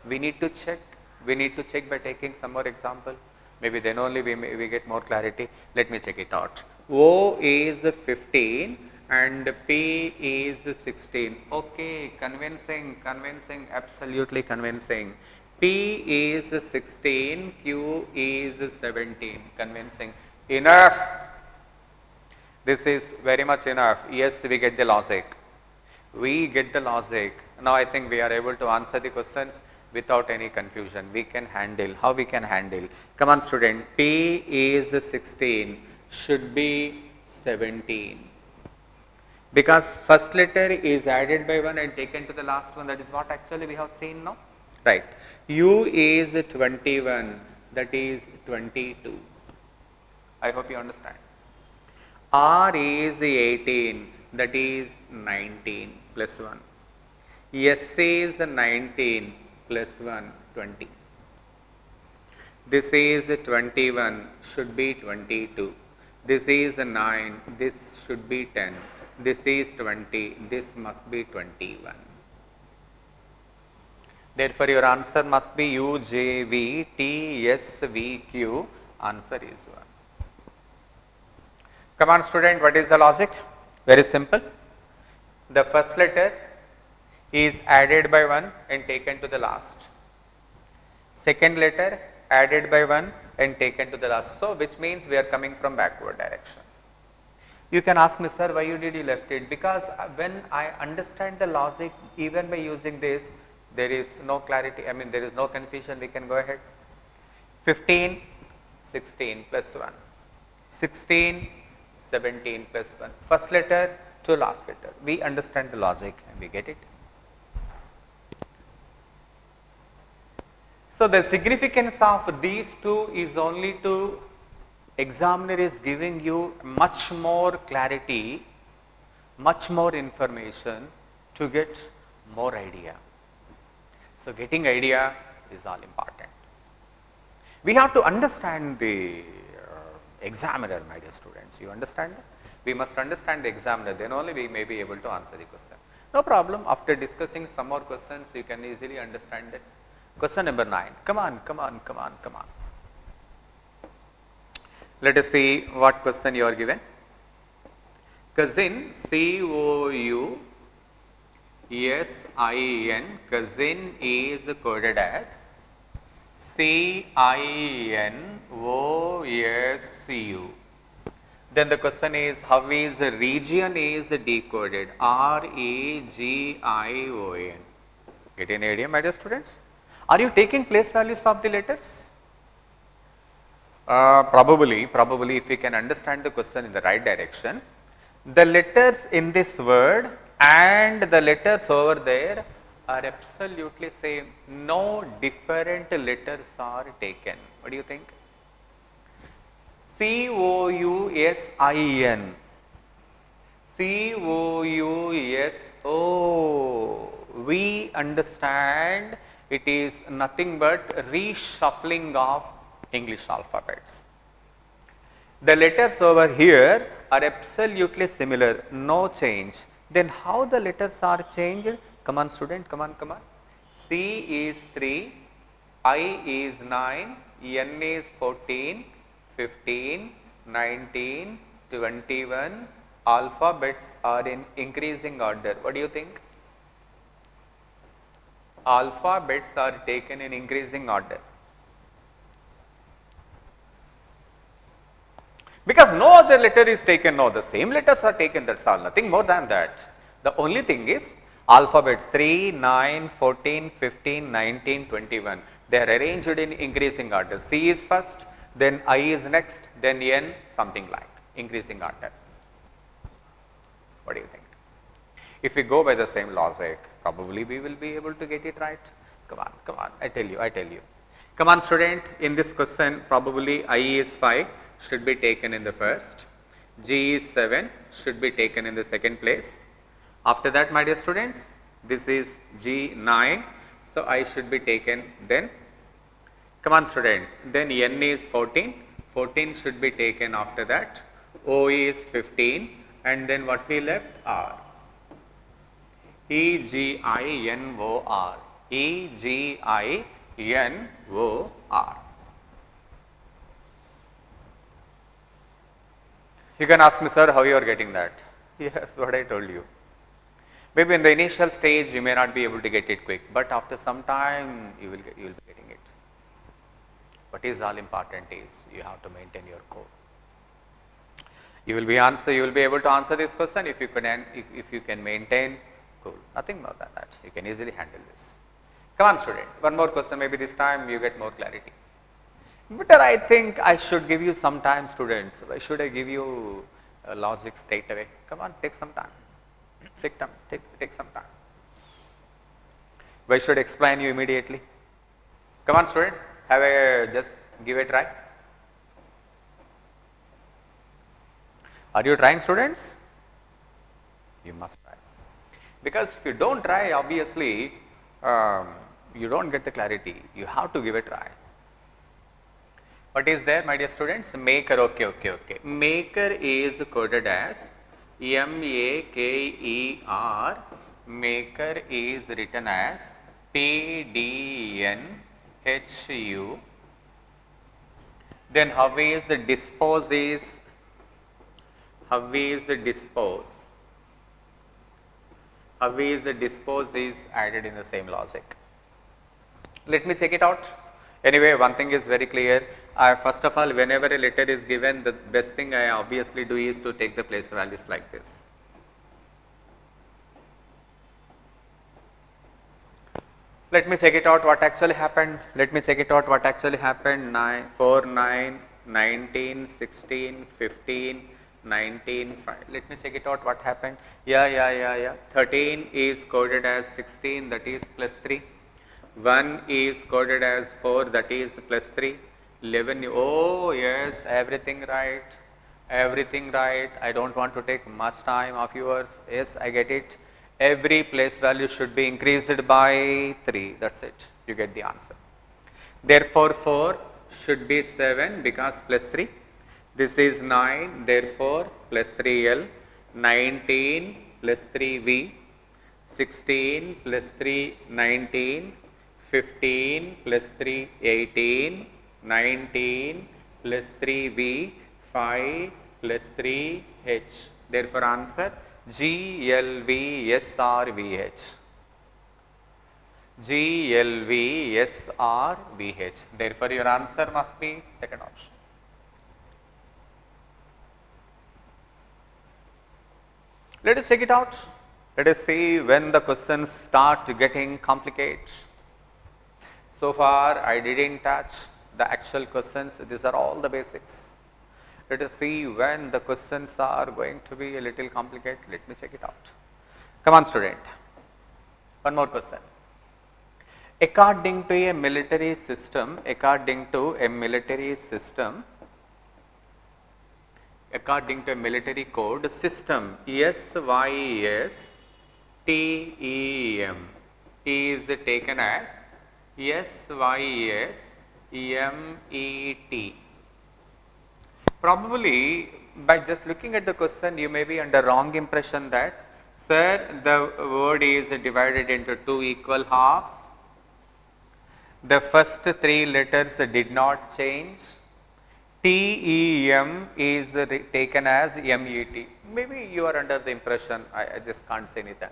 we need to check. We need to check by taking some more example. Maybe then only we get more clarity. Let me check it out. O is 15 and P is 16. Okay, convincing, absolutely convincing. P is 16, Q is 17. Convincing. Enough. This is very much enough. Yes, we get the logic. We get the logic. Now I think we are able to answer the questions without any confusion. We can handle. How we can handle? Come on student. P is 16 should be 17. Because first letter is added by 1 and taken to the last one. That is what actually we have seen now. Right. U is 21. That is 22. I hope you understand. R is 18. That is 19 plus 1. S is 19 plus 1, 20. This is 21, should be 22. This is 9, this should be 10. This is 20, this must be 21. Therefore, your answer must be U, J, V, T, S, V, Q. Answer is 1. Come on student, what is the logic? Very simple. The first letter is added by 1 and taken to the last. Second letter added by 1 and taken to the last. So, which means we are coming from backward direction. You can ask me, sir, why did you left it? Because when I understand the logic, even by using this, there is no clarity, I mean there is no confusion, we can go ahead. 15, 16 plus 1. 16, 17 plus 1. First letter to last letter. We understand the logic and we get it. So, the significance of these two is only to examiner is giving you much more clarity, much more information to get more idea. So, getting idea is all important. We have to understand the examiner, my dear students. You understand that? We must understand the examiner, then only we may be able to answer the question. No problem. After discussing some more questions, you can easily understand that. Question number 9. Come on. Let us see what question you are given. Cousin, COUSIN, cousin is coded as CINOSU. Then the question is, how is region is decoded? REGION. Get an idea, my dear students? Are you taking place values of the letters? Probably if we can understand the question in the right direction, the letters in this word and the letters over there are absolutely same. No different letters are taken. What do you think? COUSIN. COUSO. We understand it is nothing but reshuffling of English alphabets. The letters over here are absolutely similar, no change. Then how the letters are changed? Come on student, come on. C is 3, I is 9, N is 14, 15, 19, 21. Alphabets are in increasing order. What do you think? Alphabets are taken in increasing order. Because no other letter is taken, no, the same letters are taken, that's all, nothing more than that. The only thing is alphabets 3, 9, 14, 15, 19, 21, they are arranged in increasing order. C is first, then I is next, then N, something like increasing order. What do you think? If we go by the same logic, probably we will be able to get it right. Come on, I tell you. Come on student, in this question probably I is 5 should be taken in the first, G is 7 should be taken in the second place. After that, my dear students, this is G 9, so I should be taken then. Come on student, then N is 14, 14 should be taken after that, O is 15 and then what we left? R. E-G-I-N-O-R, E-G-I-N-O-R. You can ask me, sir, how you are getting that? Yes, what I told you. Maybe in the initial stage you may not be able to get it quick, but after some time you will be getting it. What is all important is you have to maintain your core. You will be able to answer this question if you can maintain cool. Nothing more than that. You can easily handle this. Come on student, one more question, maybe this time you get more clarity. Better I think I should give you some time students. Why should I give you logic straight away? Come on, take some time. Take some time. Why should I explain you immediately? Come on student, just give a try. Are you trying students? You must try. Because if you don't try, obviously you don't get the clarity. You have to give a try. What is there, my dear students? Maker, okay. Maker is coded as M-A-K-E-R. Maker is written as P-D-N-H-U. Then how is dispose is? How is dispose? How is dispose is added in the same logic. Let me check it out. Anyway, one thing is very clear. First of all, whenever a letter is given, the best thing I obviously do is to take the place values like this. Let me check it out what actually happened. 9, 4, 9, 19, 16, 15, 19, 5. Let me check it out what happened. Yeah. 13 is coded as 16, that is plus 3. 1 is coded as 4, that is plus 3. 11, oh yes, everything right. I don't want to take much time of yours. Yes, I get it. Every place value should be increased by 3. That's it. You get the answer. Therefore, 4 should be 7 because plus 3. This is 9. Therefore, plus 3L. 19 plus 3V. 16 plus 3, 19. 15 plus 3, 18. 19 plus 3V. 5 plus 3H. Therefore, answer GLVSRVH. GLVSRVH. Therefore, your answer must be second option. Let us check it out. Let us see when the questions start getting complicated. So far, I didn't touch the actual questions. These are all the basics. Let us see when the questions are going to be a little complicated. Let me check it out. Come on student. One more question. According to a military system, according to a military code system, SYS TEM is taken as SYS MET. Probably by just looking at the question, you may be under wrong impression that, sir, the word is divided into 2 equal halves. The first 3 letters did not change. TEM is taken as MET. Maybe you are under the impression, I just can't say anything.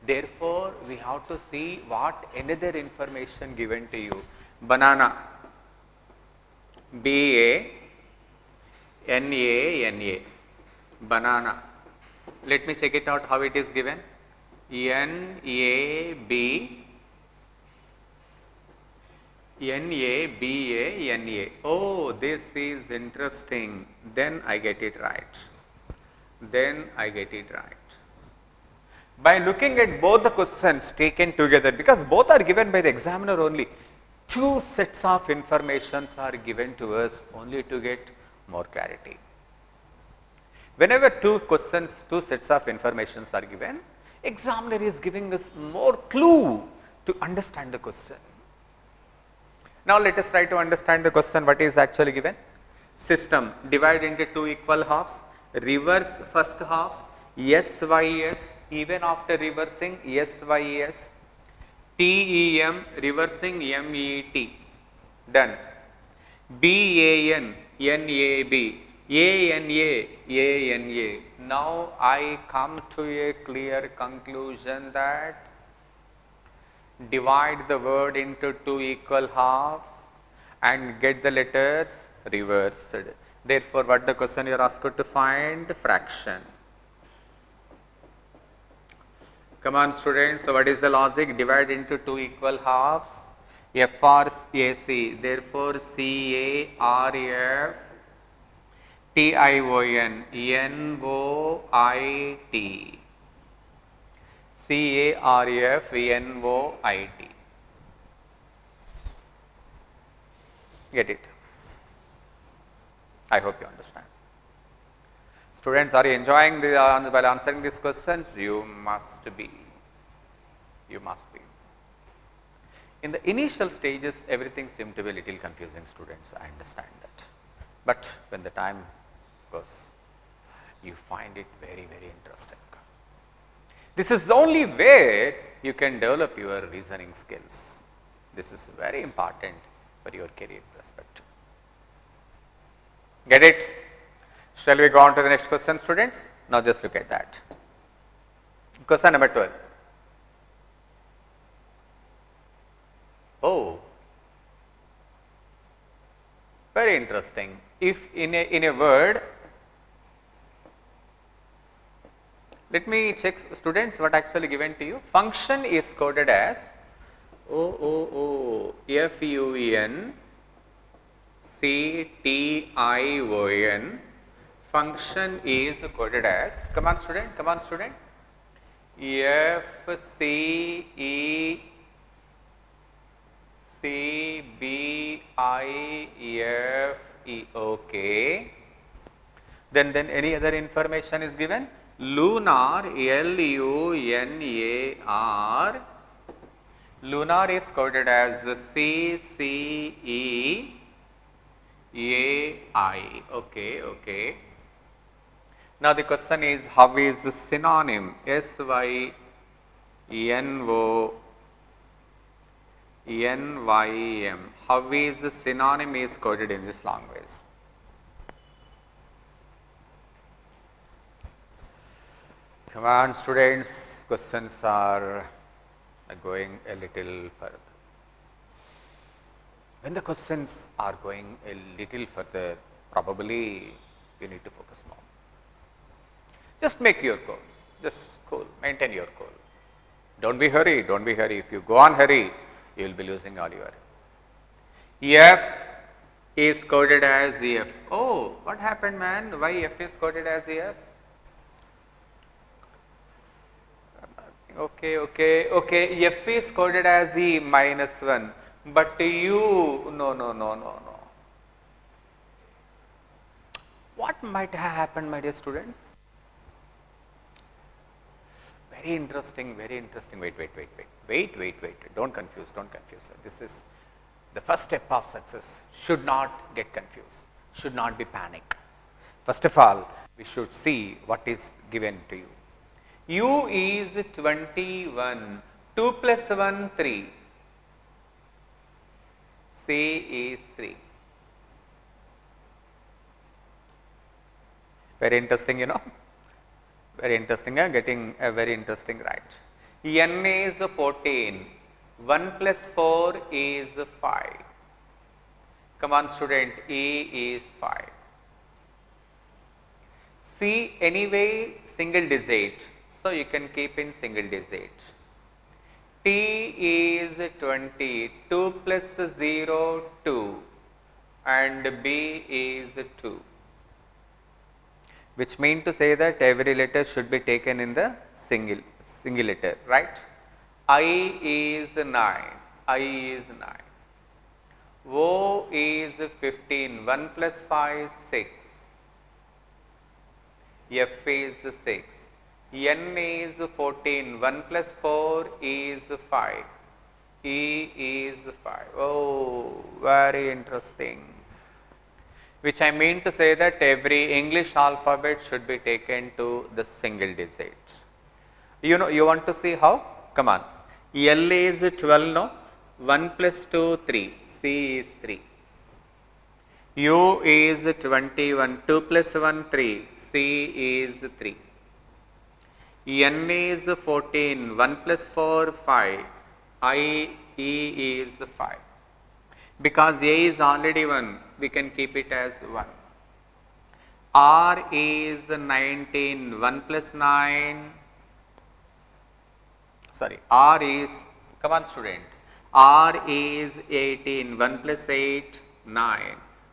Therefore, we have to see what another information given to you. Banana, BANANA, banana. Let me check it out how it is given. NABANA. Oh, this is interesting. Then I get it right. By looking at both the questions taken together, because both are given by the examiner only, two sets of informations are given to us only to get more clarity. Whenever two questions, two sets of informations are given, examiner is giving us more clue to understand the question. Now let us try to understand the question what is actually given. System divide into two equal halves, reverse first half, SYS, even after reversing SYS, TEM reversing MET, done. BAN, NAB, ANA, ANA. Now I come to a clear conclusion that divide the word into two equal halves and get the letters reversed. Therefore, what the question you are asked to find? Fraction. Come on students, so what is the logic? Divide into two equal halves, FRAC, therefore CARF TION NOIT, CARF NOIT. Get it? I hope you understand. Students, are you enjoying while answering these questions? You must be. You must be. In the initial stages, everything seemed to be a little confusing, students. I understand that. But when the time goes, you find it very, very interesting. This is the only way you can develop your reasoning skills. This is very important for your career perspective. Get it? Shall we go on to the next question, students? Now just look at that. Question number 12. Oh, very interesting. If in a word, let me check, students, what actually given to you. Function is coded as FUN CTION. Function is coded as, come on student, FCBIFE, okay. Then any other information is given? Lunar, LUNAR. Lunar is coded as CCEAI, okay. Now the question is, how is the synonym? SYNONYM. How is the synonym is coded in this language? Come on students, questions are going a little further. When the questions are going a little further, probably you need to focus more. Just make your goal, just cool, maintain your goal. Don't be hurry. If you go on hurry, you will be losing all your. F is coded as F. Oh, what happened, man? Why F is coded as F? Okay. F is coded as E -1, but U, no. What might have happened, my dear students? Very interesting. Wait. Don't confuse. This is the first step of success. Should not get confused. Should not be panic. First of all, we should see what is given to you. U is 21. 2 plus 1, 3. C is 3. Very interesting, you know. Very interesting, getting a very interesting right. N is 14. 1 plus 4 is 5. Come on student, E is 5. C anyway single digit, so you can keep in single digit. T is 20. 2 plus 0, 2. And B is 2. Which means to say that every letter should be taken in the single single letter, right? I is 9. I is 9. O is 15. 1 plus 5, 6. F is 6. N is 14. 1 plus 4 is 5. E is 5. Oh, very interesting. Which I mean to say that every English alphabet should be taken to the single digit. You know, you want to see how? Come on. L is 12, no? 1 plus 2, 3. C is 3. U is 21. 2 plus 1, 3. C is 3. N is 14. 1 plus 4, 5. E is 5. Because A is already 1, we can keep it as 1. R is 19. 1 plus 9. Sorry, R is, come on student, R is 18. 1 plus 8, 9.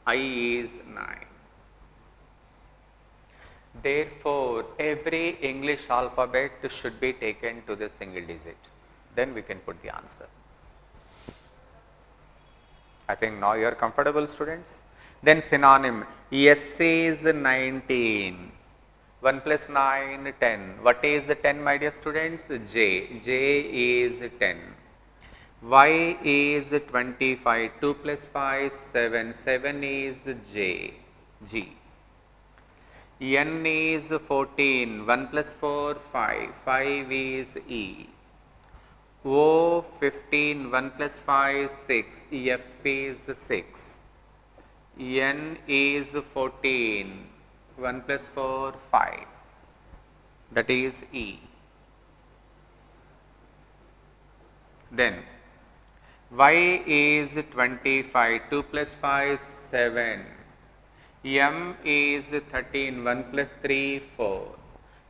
I is 9. Therefore, every English alphabet should be taken to the single digit. Then we can put the answer. I think now you are comfortable, students. Then synonym, S is 19. 1 plus 9, 10. What is the 10, my dear students? J. J is 10. Y is 25. 2 plus 5, 7. 7 is J. G. N is 14. 1 plus 4, 5. 5 is E. O 15. 1 plus 5, 6. F is 6. N is 14. 1 plus 4, 5. That is E. Then Y is 25. 2 plus 5, 7. M is 13. 1 plus 3, 4.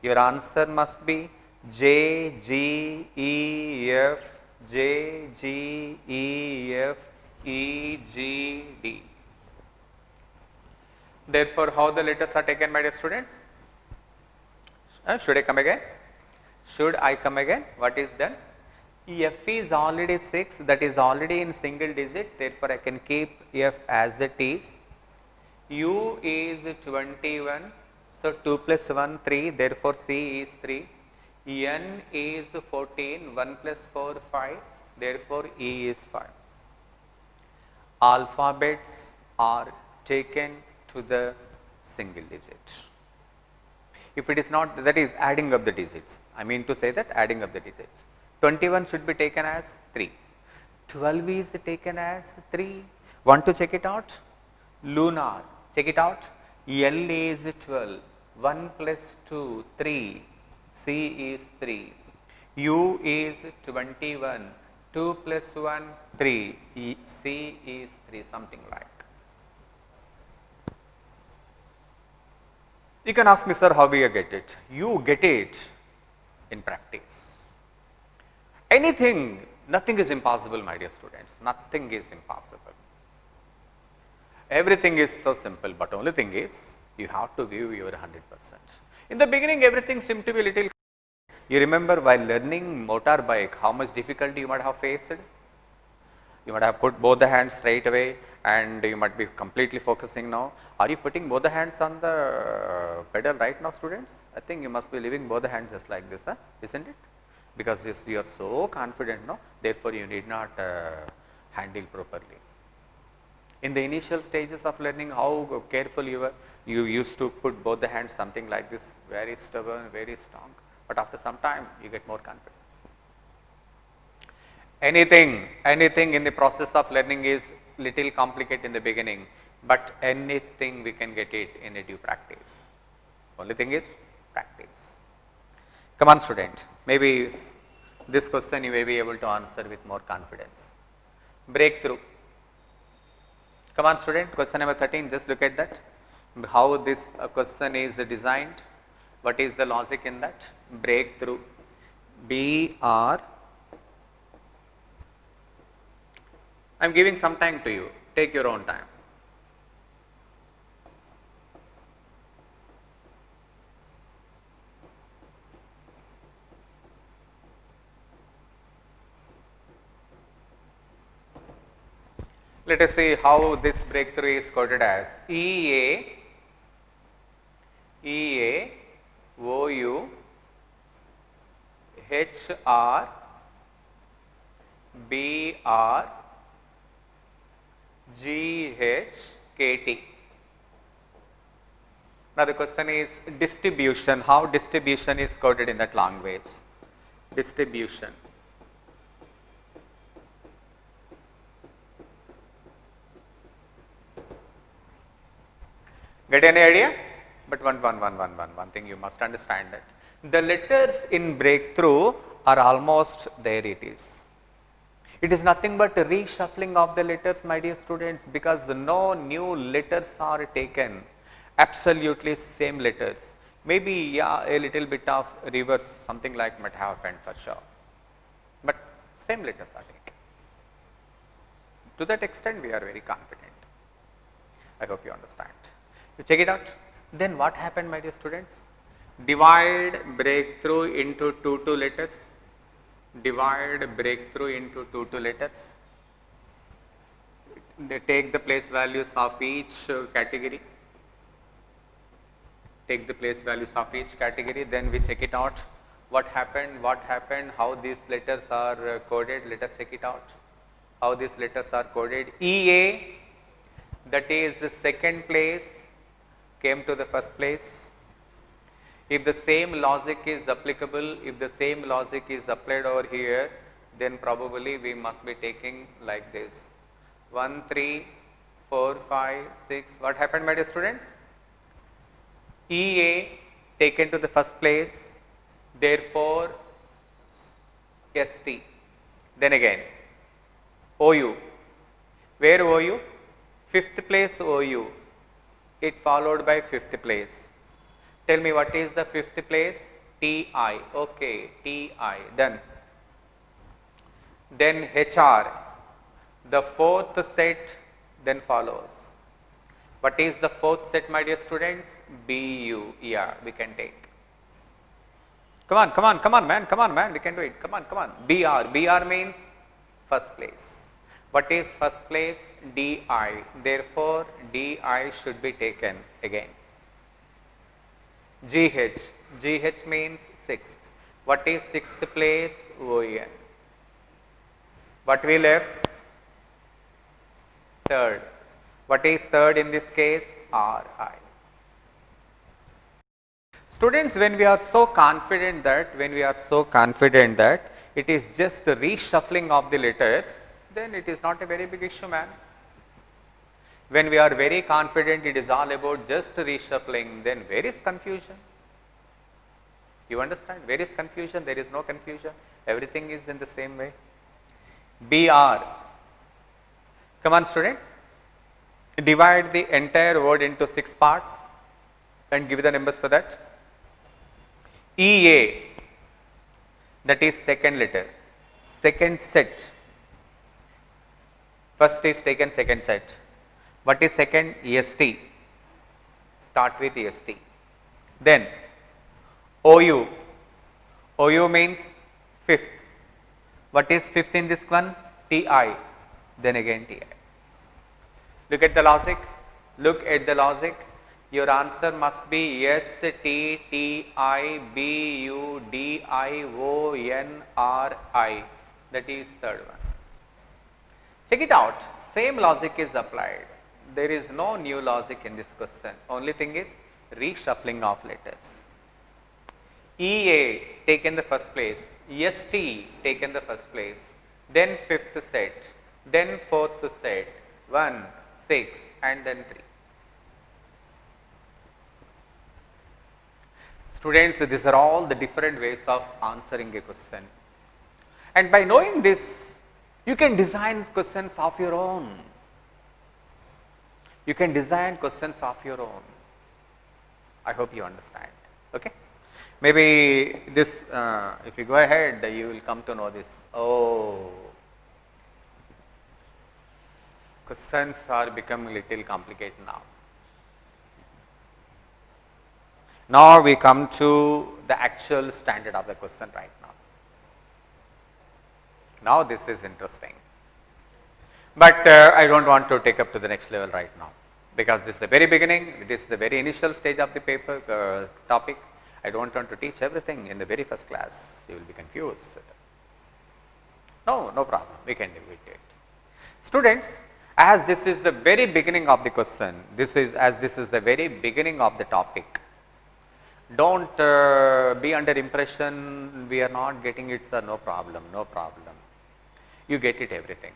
Your answer must be J, G, E, F, J, G, E, F, E, G, D. Therefore, how the letters are taken, my dear students? Should I come again? Should I come again? What is done? F is already 6, that is already in single digit, therefore I can keep F as it is. U is 21, so 2 plus 1, 3, therefore C is 3. N is 14, 1 plus 4, 5, therefore E is 5. Alphabets are taken to the single digit. If it is not, that is adding up the digits. I mean to say that adding up the digits. 21 should be taken as 3. 12 is taken as 3. Want to check it out? Lunar. Check it out. L is 12. 1 plus 2, 3. C is 3. U is 21. 2 plus 1, 3. C is 3. Something like. You can ask me, sir, how we get it? You get it in practice. Anything, nothing is impossible, my dear students. Nothing is impossible. Everything is so simple, but only thing is, you have to give your 100%. In the beginning, everything seemed to be a little. You remember while learning motorbike, how much difficulty you might have faced? You might have put both the hands straight away and you might be completely focusing now. Are you putting both the hands on the pedal right now, students? I think you must be leaving both the hands just like this, isn't it? Because you are so confident, no? Therefore, you need not handle properly. In the initial stages of learning, how careful you were, you used to put both the hands something like this, very stubborn, very strong. But after some time, you get more confidence. Anything in the process of learning is little complicated in the beginning, but anything we can get it in a due practice. Only thing is practice. Come on, student. Maybe this question you may be able to answer with more confidence. Breakthrough. Come on, student. Question number 13. Just look at that. How this question is designed. What is the logic in that? Breakthrough. B-R. I am giving some time to you. Take your own time. Let us see how this breakthrough is coded as EA OU HR BR GHKT. Now the question is distribution. How distribution is coded in that language? Distribution. Get any idea? But one thing you must understand that the letters in breakthrough are almost there it is. It is nothing but a reshuffling of the letters, my dear students, because no new letters are taken. Absolutely same letters. Maybe yeah, a little bit of reverse, something like might have happened for sure. But same letters are taken. To that extent, we are very confident. I hope you understand. You check it out. Then what happened, my dear students? Divide breakthrough into two letters. Divide breakthrough into two letters. They take the place values of each category. Take the place values of each category. Then we check it out. What happened, how these letters are coded. Let us check it out. How these letters are coded. EA, that is the second place, came to the first place. If the same logic is applicable, if the same logic is applied over here, then probably we must be taking like this. 1, 3, 4, 5, 6. What happened, my dear students? EA taken to the first place, therefore ST. Then again, OU. Where OU? Fifth place OU. It followed by fifth place. Tell me what is the fifth place? TI. Okay, TI. Done. Then HR. The fourth set then follows. What is the fourth set, my dear students? BU. Yeah, we can take. Come on, man. We can do it. Come on. BR. BR means first place. What is first place? DI. Therefore, DI should be taken again. GH. GH means sixth. What is sixth place? ON. What we left? Third. What is third in this case? RI. Students, when we are so confident that it is just the reshuffling of the letters, then it is not a very big issue, man. When we are very confident it is all about just reshuffling, then where is confusion? You understand? Where is confusion? There is no confusion. Everything is in the same way. BR. Come on, student. Divide the entire word into 6 parts and give the numbers for that. EA, that is second letter, second set. First is taken, second set. What is second? ST. Start with ST. Then OU. OU means fifth. What is fifth in this one? TI. Then again TI. Look at the logic. Look at the logic. Your answer must be STTIBUDIONRI. That is third one. Check it out. Same logic is applied. There is no new logic in this question. Only thing is reshuffling of letters. EA taken the first place. ST taken the first place. Then fifth set. Then fourth set. 1, 6 and then 3. Students, these are all the different ways of answering a question. And by knowing this, you can design questions of your own. You can design questions of your own. I hope you understand. Okay? Maybe this, if you go ahead, you will come to know this. Oh, questions are becoming little complicated now. Now we come to the actual standard of the question right now. Now this is interesting. But I don't want to take up to the next level right now, because this is the very beginning, this is the very initial stage of the paper topic. I don't want to teach everything in the very first class, you will be confused. No, no problem, we can do it. Students, as this is the very beginning of the question, this is the very beginning of the topic, don't be under impression we are not getting it, sir. No problem, no problem. You get it everything.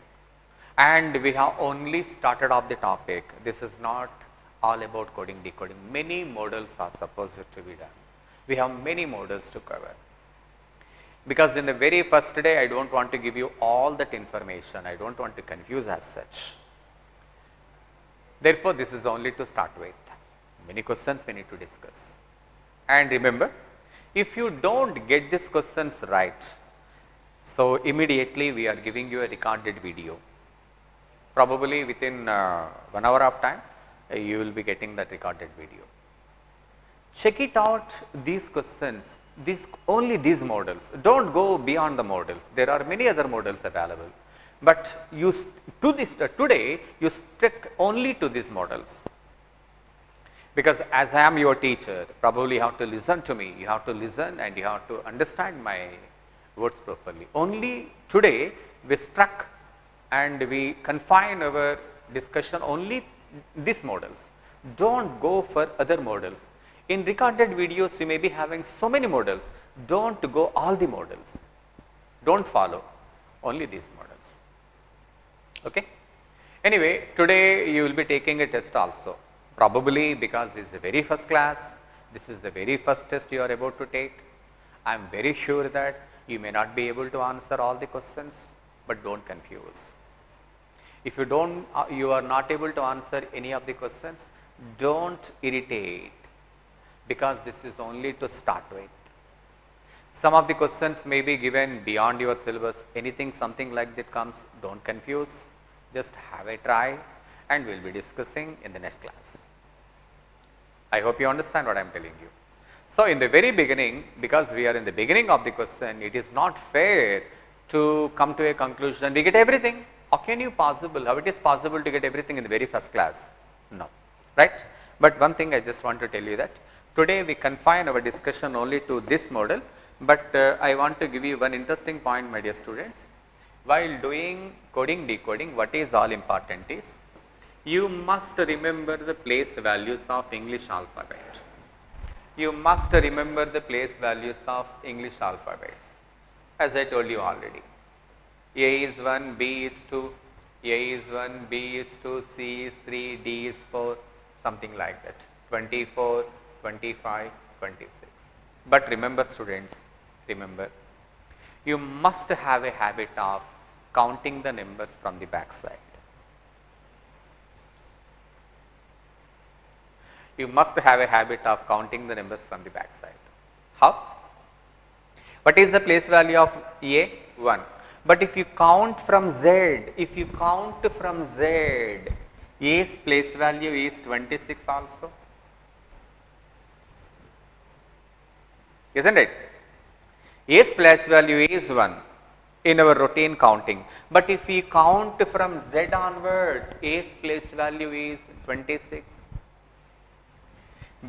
And we have only started off the topic. This is not all about coding, decoding. Many models are supposed to be done. We have many models to cover. Because in the very first day, I don't want to give you all that information. I don't want to confuse as such. Therefore, this is only to start with. Many questions we need to discuss. And remember, if you don't get these questions right, so immediately we are giving you a recorded video. Probably within 1 hour of time, you will be getting that recorded video. Check it out, these questions, only these models. Don't go beyond the models. There are many other models available. But today, you stick only to these models. Because as I am your teacher, probably you have to listen to me, you have to listen and you have to understand my words properly. Only today we struck and we confine our discussion only these models. Don't go for other models. In recorded videos, we may be having so many models. Don't go all the models. Don't follow only these models. Okay? Anyway, today you will be taking a test also. Probably because this is the very first class, this is the very first test you are about to take. I am very sure that you may not be able to answer all the questions, but don't confuse. If you are not able to answer any of the questions, don't irritate, because this is only to start with. Some of the questions may be given beyond your syllabus, something like that comes, don't confuse, just have a try and we will be discussing in the next class. I hope you understand what I am telling you. So, in the very beginning, because we are in the beginning of the question, it is not fair to come to a conclusion, we get everything. How it is possible to get everything in the very first class? No, right? But one thing I just want to tell you that today we confine our discussion only to this model, but I want to give you one interesting point, my dear students. While doing coding, decoding, what is all important is, you must remember the place values of English alphabet. You must remember the place values of English alphabets, as I told you already. A is 1, B is 2, A is 1, B is 2, C is 3, D is 4, something like that, 24, 25, 26. But remember students, remember, you must have a habit of counting the numbers from the back side. You must have a habit of counting the numbers from the back side. How? What is the place value of A? 1. But if you count from Z, A's place value is 26 also. Isn't it? A's place value is 1 in our routine counting. But if we count from Z onwards, A's place value is 26.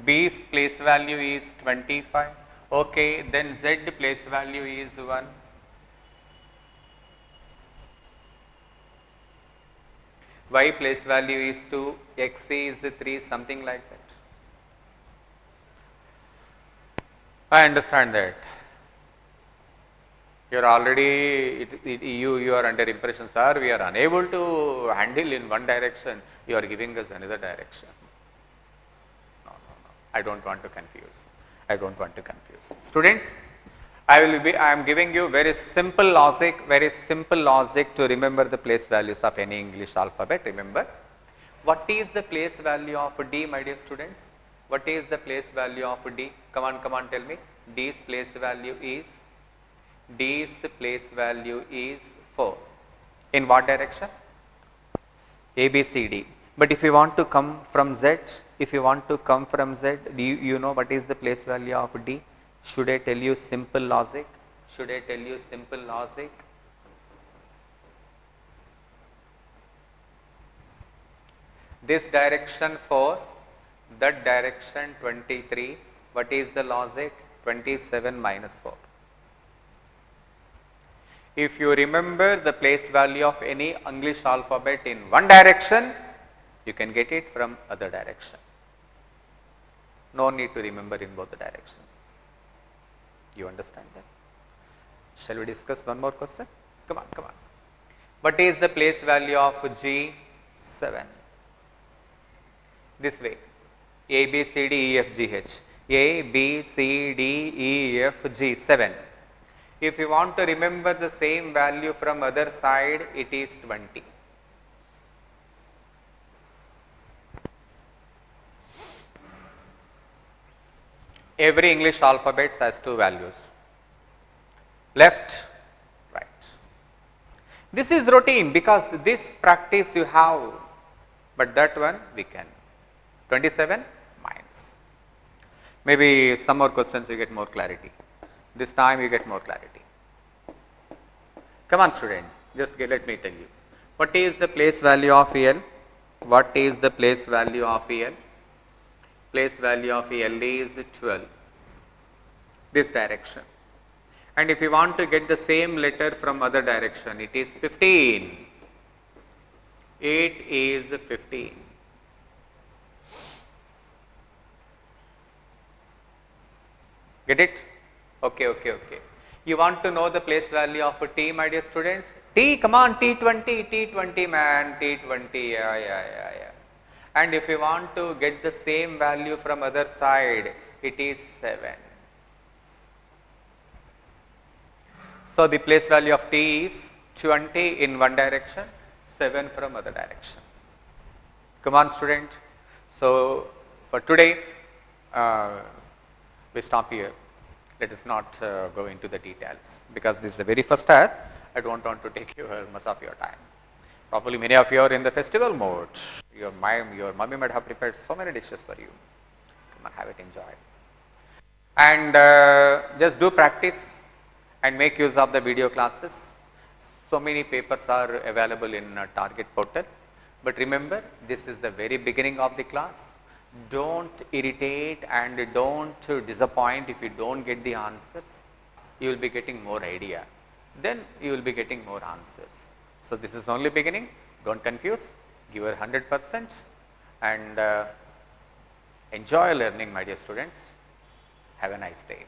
B's place value is 25. Okay, then Z place value is 1. Y place value is 2, X is 3, something like that. I understand that. You are already, you are under impression, sir, we are unable to handle in one direction, you are giving us another direction. No. I don't want to confuse. Students, I am giving you very simple logic to remember the place values of any English alphabet. Remember, what is the place value of D, my dear students? What is the place value of D? Come on, tell me. D's place value is 4. In what direction? A, B, C, D. But if you want to come from Z, do you know what is the place value of D? Should I tell you simple logic? this direction 4, that direction 23. What is the logic? 27 minus 4. If you remember the place value of any English alphabet in one direction, you can get it from other direction. No need to remember in both the directions. You understand that? Shall we discuss one more question? Come on, come on. What is the place value of G7? This way. A, B, C, D, E, F, G, H. A, B, C, D, E, F, G, 7. If you want to remember the same value from other side, it is 20. Every English alphabet has two values, left, right. This is routine because this practice you have, but that one we can. 27 minus. Maybe some more questions you get more clarity. This time you get more clarity. Come on student, just let me tell you. What is the place value of EL? What is the place value of EL? Place value of EL is 12. This direction. And if you want to get the same letter from other direction, it is 15. 8 is 15. Get it? Okay, okay, okay. You want to know the place value of a T, my dear students? T, come on, T20, T20 man, T20, yeah. And if you want to get the same value from other side, it is 7. So the place value of T is 20 in one direction, 7 from other direction. Come on student. So for today, we stop here. Let us not go into the details because this is the very first hour. I don't want to take much of your time. Probably many of you are in the festival mode. Your mommy might have prepared so many dishes for you. Come on, have it, enjoy. And just do practice and make use of the video classes. So many papers are available in Target portal. But remember, this is the very beginning of the class. Don't irritate and don't disappoint if you don't get the answers. You will be getting more idea. Then you will be getting more answers. So this is only beginning. Don't confuse. Give your 100% and enjoy learning, my dear students. Have a nice day.